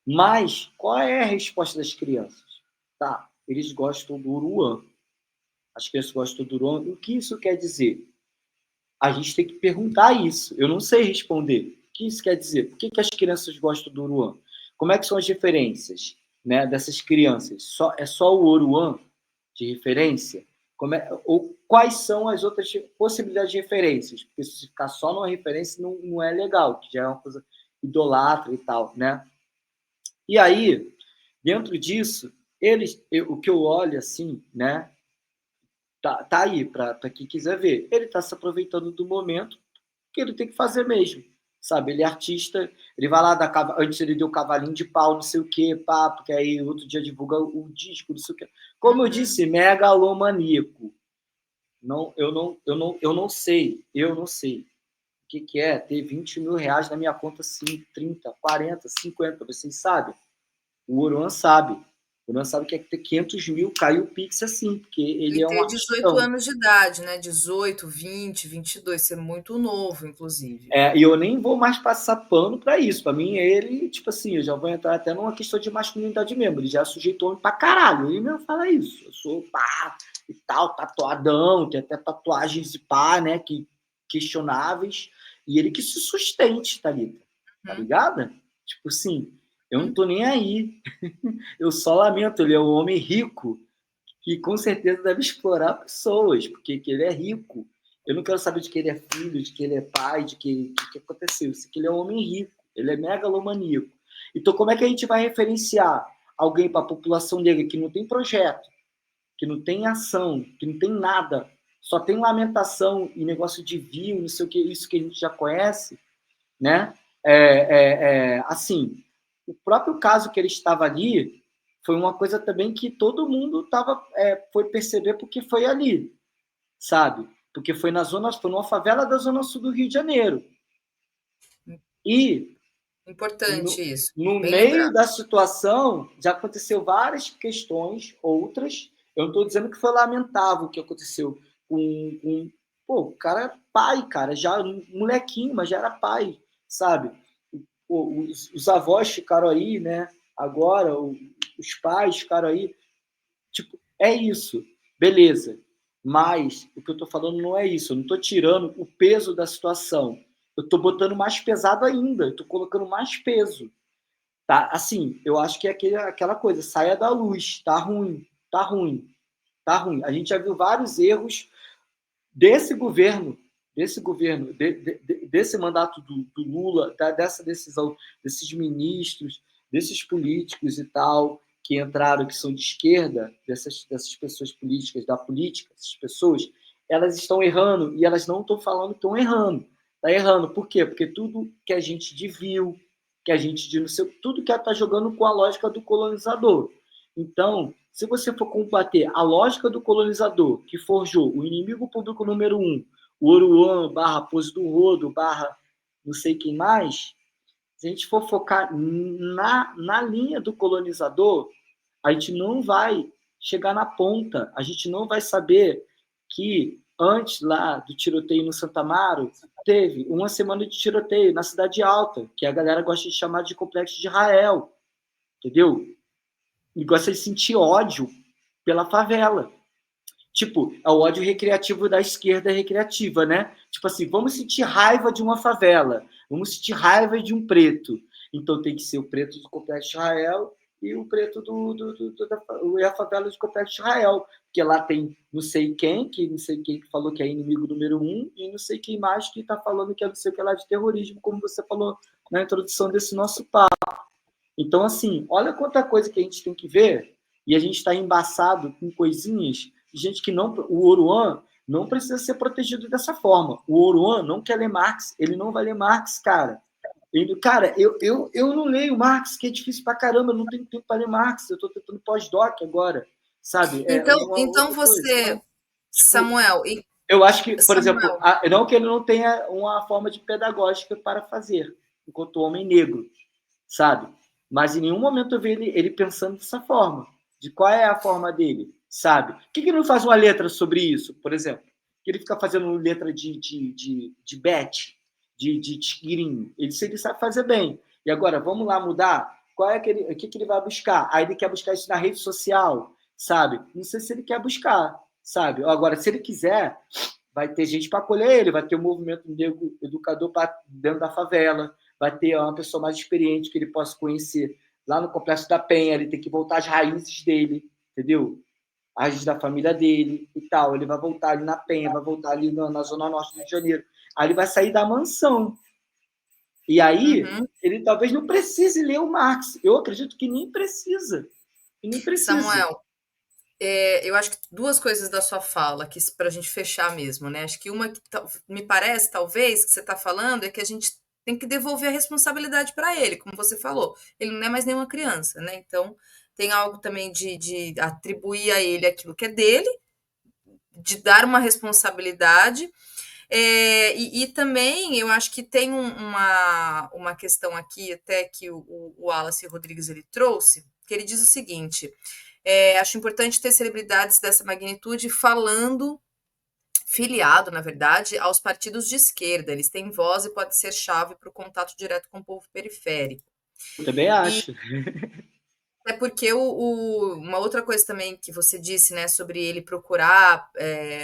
Mas qual é a resposta das crianças? Tá, eles gostam do Uruan. As crianças gostam do Uruan. O que isso quer dizer? A gente tem que perguntar isso. Eu não sei responder. O que isso quer dizer? Por que as crianças gostam do Oruan? Como é que são as referências, né, dessas crianças? É só o Oruan de referência? Ou quais são as outras possibilidades de referências? Porque se ficar só numa referência não é legal, que já é uma coisa idolatra e tal, né? E aí, dentro disso, o que eu olho assim, né? Tá aí para quem quiser ver. Ele está se aproveitando do momento que ele tem que fazer mesmo, sabe? Ele é artista, ele vai lá, antes ele deu cavalinho de pau, não sei o quê, pá, porque aí outro dia divulga o disco, não sei o quê. Como eu disse, megalomaníaco. Não, eu não sei o que é ter 20 mil reais na minha conta, assim, 30, 40, 50, vocês sabem? O Oruan sabe. O Oruan sabe que é ter 500 mil, caiu o Pix assim, porque ele E é um ter 18 artistão. anos de idade, né? 18, 20, 22, ser muito novo, inclusive. E eu nem vou mais passar pano para isso. Para mim, ele, tipo assim, eu já vou entrar até numa questão de masculinidade mesmo. Ele já sujeitou homem pra caralho. Ele mesmo fala isso. Eu sou pá e tal, tatuadão, tem até tatuagens e pá, né, que questionáveis. E ele que se sustente, Thalita. Tá ligado? Tipo assim, eu não tô nem aí. Eu só lamento. Ele é um homem rico que com certeza deve explorar pessoas, porque ele é rico. Eu não quero saber de que ele é filho, de que ele é pai, de que aconteceu. Isso que ele é um homem rico, ele é megalomaníaco. Então, como é que a gente vai referenciar alguém para a população negra que não tem projeto, que não tem ação, que não tem nada, só tem lamentação e negócio de view, não sei o que, isso que a gente já conhece, né? Assim, o próprio caso que ele estava ali foi uma coisa também que todo mundo foi perceber porque foi ali, sabe? Porque foi numa favela da zona sul do Rio de Janeiro. E Importante isso, no bem meio lembrado. da situação já aconteceu várias questões, outras. Eu não estou dizendo que foi lamentável o que aconteceu pô, o cara é pai, cara, já molequinho, mas já era pai, sabe? Pô, os avós ficaram aí, né? Agora os pais ficaram aí. Tipo, é isso, beleza. Mas o que eu estou falando não é isso. Eu não estou tirando o peso da situação. Eu estou botando mais pesado ainda. Eu estou colocando mais peso. Tá? Assim, eu acho que é aquela coisa. Saia da luz. Tá ruim. Tá ruim. Tá ruim. A gente já viu vários erros desse governo, desse mandato do Lula, dessa decisão desses ministros, desses políticos e tal, que entraram, que são de esquerda, dessas pessoas políticas, da política, essas pessoas, elas estão errando e elas não estão falando que estão errando. Está errando. Por quê? Porque tudo que a gente viu, que a gente de não sei, tudo que está jogando com a lógica do colonizador. Então, se você for combater a lógica do colonizador, que forjou o inimigo público número 1, o Oruan, barra Pose do Rodo, barra não sei quem mais, se a gente for focar na linha do colonizador, a gente não vai chegar na ponta, a gente não vai saber que antes lá do tiroteio no Santa Amaro, teve uma semana de tiroteio na Cidade Alta, que a galera gosta de chamar de Complexo de Israel, entendeu? E gosta de sentir ódio pela favela. Tipo, é o ódio recreativo da esquerda recreativa, né? Tipo assim, vamos sentir raiva de uma favela, vamos sentir raiva de um preto. Então tem que ser o preto do Complexo de Israel e o preto e a favela do Complexo de Israel. Porque lá tem não sei quem, que falou que é inimigo número 1, e não sei quem mais que está falando que é não sei o que lá de terrorismo, como você falou na introdução desse nosso papo. Então, assim, olha quanta coisa que a gente tem que ver e a gente está embaçado com coisinhas de gente que não. O Oruan não precisa ser protegido dessa forma. O Oruan não quer ler Marx, ele não vai ler Marx, cara. Cara, eu não leio Marx, que é difícil pra caramba, eu não tenho tempo para ler Marx, eu estou tentando pós-doc agora, sabe? É uma Então outra coisa. você, Então, tipo, Samuel, eu acho que, por exemplo, Samuel, não que ele não tenha uma forma de pedagógica para fazer, enquanto homem negro, sabe? Mas em nenhum momento eu vi ele pensando dessa forma. De qual é a forma dele, sabe? Por que ele não faz uma letra sobre isso, por exemplo? Que ele fica fazendo letra de Beth, de tigrinho. Se ele sabe fazer bem. E agora, vamos lá mudar? Qual é o que ele vai buscar? Aí ele quer buscar isso na rede social, sabe? Não sei se ele quer buscar, sabe? Agora, se ele quiser, vai ter gente para acolher ele, vai ter um movimento negro educador dentro da favela, vai ter uma pessoa mais experiente que ele possa conhecer lá no Complexo da Penha, ele tem que voltar às raízes dele, entendeu? As raízes da família dele e tal. Ele vai voltar ali na Penha, vai voltar ali na Zona Norte do Rio de Janeiro. Aí ele vai sair da mansão. E aí, Uhum. ele talvez não precise ler o Marx. Eu acredito que nem precisa. E nem precisa. Samuel, eu acho que duas coisas da sua fala, que para a gente fechar mesmo, né? Acho que uma que me parece, talvez, que você está falando, é que a gente tem que devolver a responsabilidade para ele, como você falou. Ele não é mais nenhuma criança, né? Então, tem algo também de atribuir a ele aquilo que é dele, de dar uma responsabilidade. E também eu acho que tem uma questão aqui, até que o Wallace Rodrigues ele trouxe, que ele diz o seguinte: acho importante ter celebridades dessa magnitude falando, filiado, na verdade, aos partidos de esquerda. Eles têm voz e pode ser chave para o contato direto com o povo periférico. Eu também E acho. é porque uma outra coisa também que você disse, né, sobre ele procurar,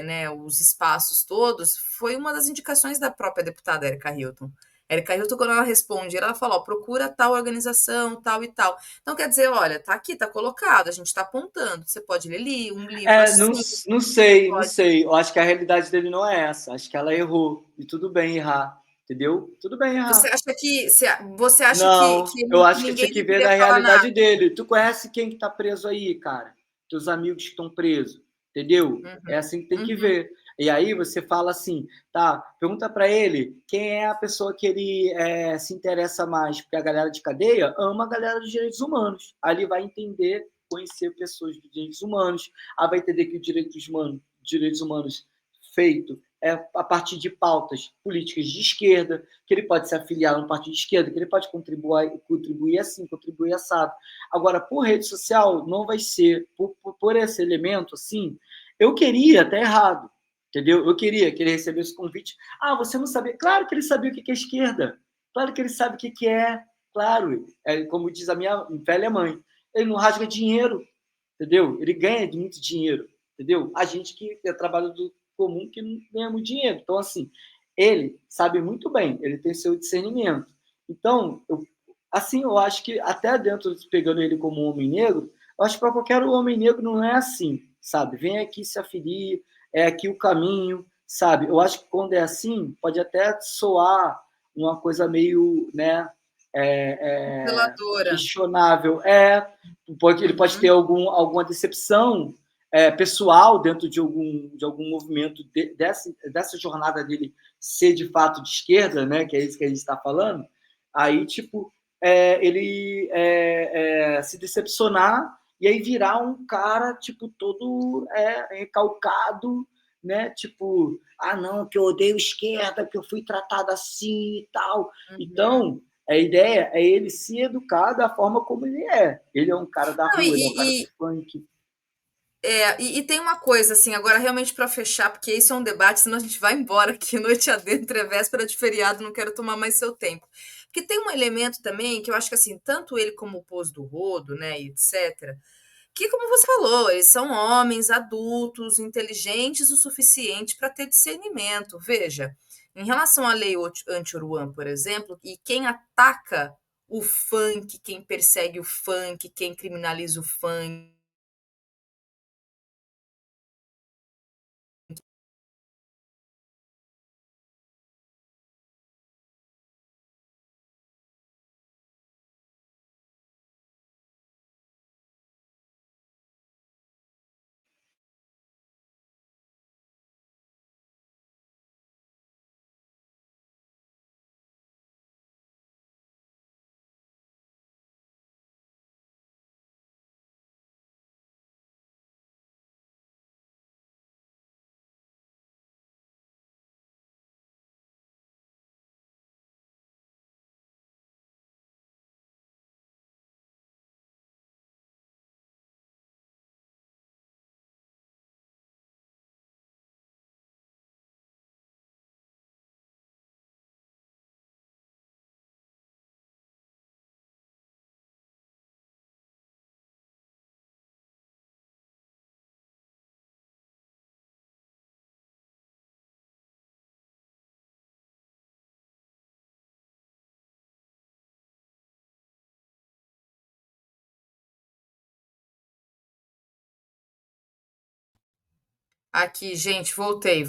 né, os espaços todos, foi uma das indicações da própria deputada Erika Hilton. Erika Hilton, quando ela responde, ela fala, ó, procura tal organização, tal e tal. Então, quer dizer, olha, tá aqui, tá colocado, a gente tá apontando. Você pode ler ali um livro Não, assim, não você sei, não pode. sei. Eu acho que a realidade dele não é essa. Acho que ela errou. E tudo bem errar. Entendeu? Tudo bem Você errar. acha que, você acha Não, eu que acho que tinha ninguém que ver deveria da falar realidade nada? dele. Tu conhece quem que tá preso aí, cara? Teus amigos que estão presos, entendeu? Uhum, É assim que tem que uhum. ver. E aí você fala assim, tá? Pergunta para ele quem é a pessoa que ele se interessa mais, porque a galera de cadeia ama a galera dos direitos humanos. Ali vai entender, conhecer pessoas dos direitos humanos, aí vai entender que o direitos humanos feito é a partir de pautas políticas de esquerda, que ele pode se afiliar a um partido de esquerda, que ele pode contribuir assim, contribuir assado. Agora, por rede social, não vai ser, por esse elemento, assim, eu queria, até errado, entendeu? Eu queria que ele recebesse o convite. Ah, você não sabia? Claro que ele sabia o que é esquerda, claro que ele sabe o que é, claro, como diz a minha velha mãe, ele não rasga dinheiro, entendeu? Ele ganha muito dinheiro, entendeu? A gente que é trabalhador comum que não ganha muito dinheiro. Então, assim, ele sabe muito bem, ele tem seu discernimento. Então, assim, eu acho que até dentro, pegando ele como um homem negro, eu acho que para qualquer homem negro não é assim, sabe? Vem aqui se afilie, é aqui o caminho, sabe? Eu acho que quando é assim, pode até soar uma coisa meio, né, Zeladora. questionável. Ele pode ter Uhum. alguma decepção pessoal dentro de algum movimento dessa jornada dele ser de fato de esquerda, né? Que é isso que a gente está falando. Aí, tipo, ele se decepcionar e aí virar um cara, tipo, todo recalcado, né? Tipo, ah, não, que eu odeio esquerda, que eu fui tratado assim e tal. Uhum. Então, a ideia é ele se educar da forma como ele é. Ele é um cara da Não, rua, ele é um cara do funk. e tem uma coisa, assim, agora realmente para fechar, porque isso é um debate, senão a gente vai embora aqui noite adentro, é véspera de feriado, não quero tomar mais seu tempo. Porque tem um elemento também que eu acho que, assim, tanto ele como o Pôs do Rodo, né, e etc., que, como você falou, eles são homens adultos, inteligentes o suficiente para ter discernimento. Veja, em relação à lei anti-Oruan, por exemplo, e quem ataca o funk, quem persegue o funk, quem criminaliza o funk, Aqui, gente, voltei.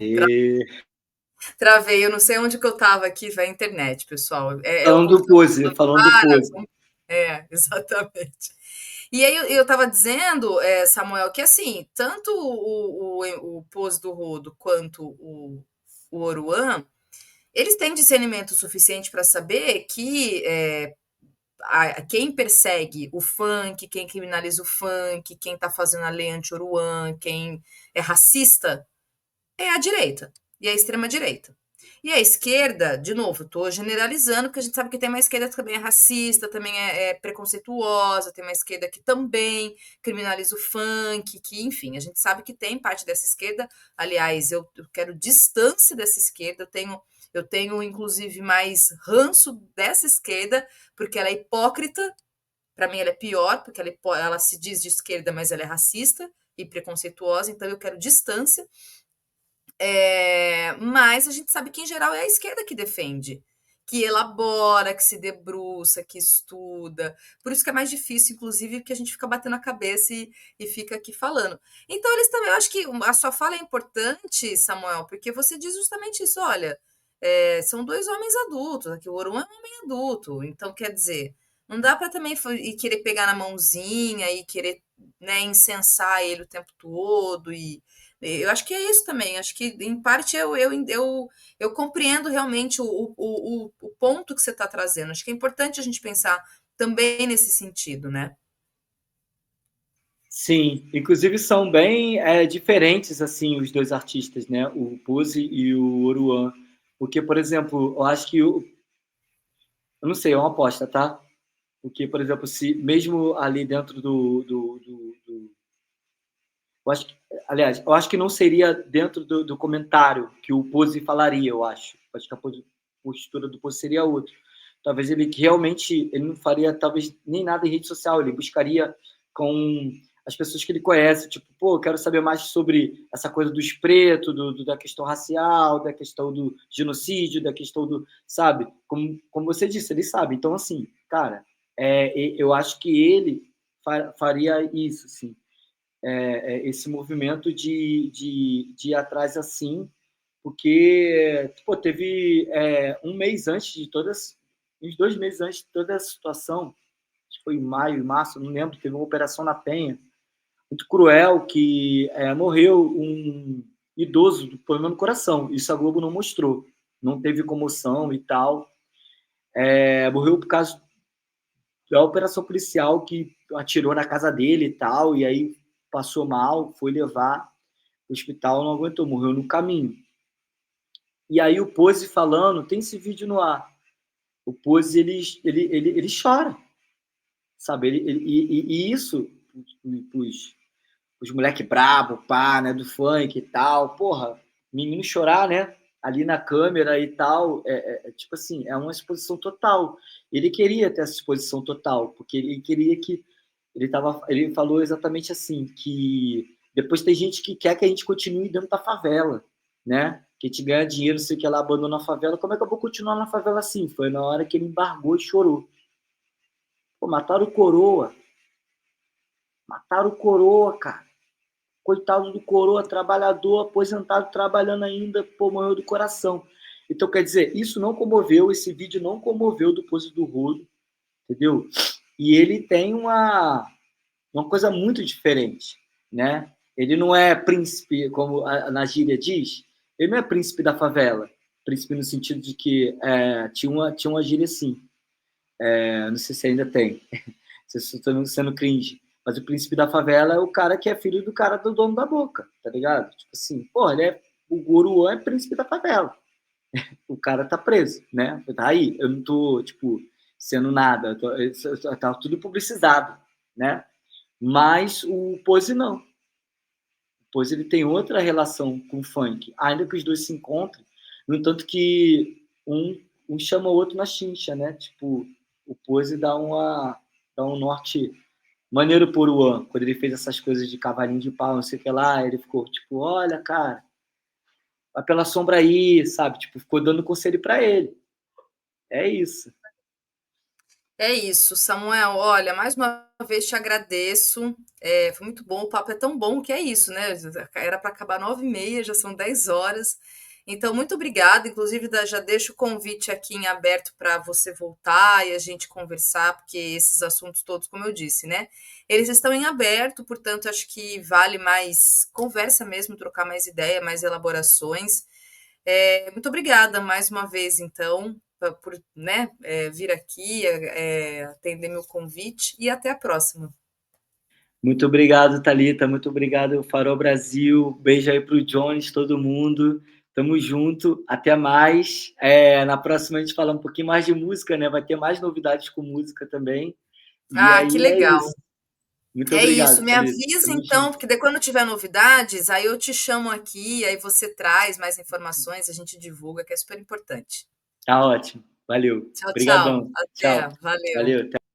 E... Travei, eu não sei onde que eu estava aqui, vai a internet, pessoal. É o Falando do computador Pose, falando, falando do para. Pose. Exatamente. E aí eu estava dizendo, Samuel, que assim, tanto o Pose do Rodo quanto o Oruan, eles têm discernimento suficiente para saber que quem persegue o funk, quem criminaliza o funk, quem está fazendo a lei anti-Oruan, quem é racista, é a direita e a extrema-direita. E a esquerda, de novo, estou generalizando, porque a gente sabe que tem uma esquerda que também é racista, também é preconceituosa, tem uma esquerda que também criminaliza o funk, que, enfim, a gente sabe que tem parte dessa esquerda. Aliás, eu quero distância dessa esquerda, eu tenho, inclusive, mais ranço dessa esquerda, porque ela é hipócrita. Para mim, ela é pior, porque ela se diz de esquerda, mas ela é racista e preconceituosa, então eu quero distância. Mas a gente sabe que, em geral, é a esquerda que defende, que elabora, que se debruça, que estuda. Por isso que é mais difícil, inclusive, que a gente fica batendo a cabeça e fica aqui falando. Então, eles também, eu acho que a sua fala é importante, Samuel, porque você diz justamente isso: olha, são dois homens adultos, aqui o Orum é um homem adulto, então quer dizer, não dá para também ir querer pegar na mãozinha e querer, né, incensar ele o tempo todo eu acho que é isso também. Acho que, em parte, eu compreendo realmente o ponto que você está trazendo. Acho que é importante a gente pensar também nesse sentido, né? Sim, inclusive são bem diferentes assim os dois artistas, né? O Pose e o Oruan. Porque, por exemplo, eu acho que eu não sei, é uma aposta, tá? Porque, por exemplo, se mesmo ali dentro eu acho que, aliás, eu acho que não seria dentro do comentário que o Pose falaria, eu acho. Acho que a postura do Pose seria outra. Talvez ele que realmente ele não faria talvez nem nada em rede social, ele buscaria com as pessoas que ele conhece, tipo, pô, eu quero saber mais sobre essa coisa dos pretos, da questão racial, da questão do genocídio, da questão do, sabe? Como você disse, ele sabe. Então, assim, cara, eu acho que ele faria isso, assim, esse movimento de ir atrás assim, porque pô, teve um mês antes de todas, uns 2 meses antes de toda a situação, acho que foi em maio, março, não lembro, teve uma operação na Penha, muito cruel, que morreu um idoso do problema no coração. Isso a Globo não mostrou, não teve comoção e tal. Morreu por causa da operação policial que atirou na casa dele e tal, e aí passou mal, foi levar o hospital, não aguentou, morreu no caminho. E aí o Pose falando, tem esse vídeo no ar, o Pose ele chora, sabe? E isso, os moleque brabo, pá, né, do funk e tal, porra, menino chorar, né? Ali na câmera e tal, tipo assim, é uma exposição total. Ele queria ter essa exposição total, porque ele queria que ele falou exatamente assim, que depois tem gente que quer que a gente continue dentro da favela, né? Que a gente ganha dinheiro, sei que ela abandona a favela, como é que eu vou continuar na favela assim? Foi na hora que ele embargou e chorou. Pô, mataram o Coroa, cara. Coitado do Coroa, trabalhador, aposentado, trabalhando ainda, pô, morreu do coração. Então, quer dizer, isso não comoveu, esse vídeo não comoveu do Pose do Rodo, entendeu? E ele tem uma coisa muito diferente, né? Ele não é príncipe, como a gíria diz, ele não é príncipe da favela, príncipe no sentido de que tinha uma gíria assim, não sei se ainda tem, se eu estou sendo cringe, mas o príncipe da favela é o cara que é filho do cara do dono da boca, tá ligado? Tipo assim, pô, o Guruan é príncipe da favela, o cara tá preso, né? Tá aí, eu não tô, tipo, sendo nada, tá tudo publicizado, né? Mas o Pose não. Pois ele tem outra relação com o funk, ainda que os dois se encontrem, no entanto que um chama o outro na chincha, né? Tipo, o Pose dá um norte maneiro por Luan, quando ele fez essas coisas de cavalinho de pau, não sei o que lá, ele ficou tipo, olha, cara, vai pela sombra aí, sabe? Tipo, ficou dando conselho para ele. É isso. É isso, Samuel. Olha, mais uma vez te agradeço. Foi muito bom, o papo é tão bom que é isso, né? Era para acabar 9h30, já são 10 horas. Então, muito obrigada. Inclusive, já deixo o convite aqui em aberto para você voltar e a gente conversar, porque esses assuntos todos, como eu disse, né? Eles estão em aberto, portanto, acho que vale mais conversa mesmo, trocar mais ideia, mais elaborações. Muito obrigada mais uma vez, então, por, né, vir aqui, atender meu convite e até a próxima. Muito obrigado, Thalita. Muito obrigado, Farol Brasil. Beijo aí pro Jones, todo mundo. Tamo junto. Até mais. Na próxima a gente fala um pouquinho mais de música, né? Vai ter mais novidades com música também. E Ah, que aí é legal. isso. Muito É isso, obrigado, me Thalita. avisa Tamo então, junto. porque daí quando tiver novidades, aí eu te chamo aqui, aí você traz mais informações, a gente divulga, que é super importante. Tá ótimo. Valeu. Tchau, tchau. Obrigadão. Até. Tchau. Valeu. Valeu. Até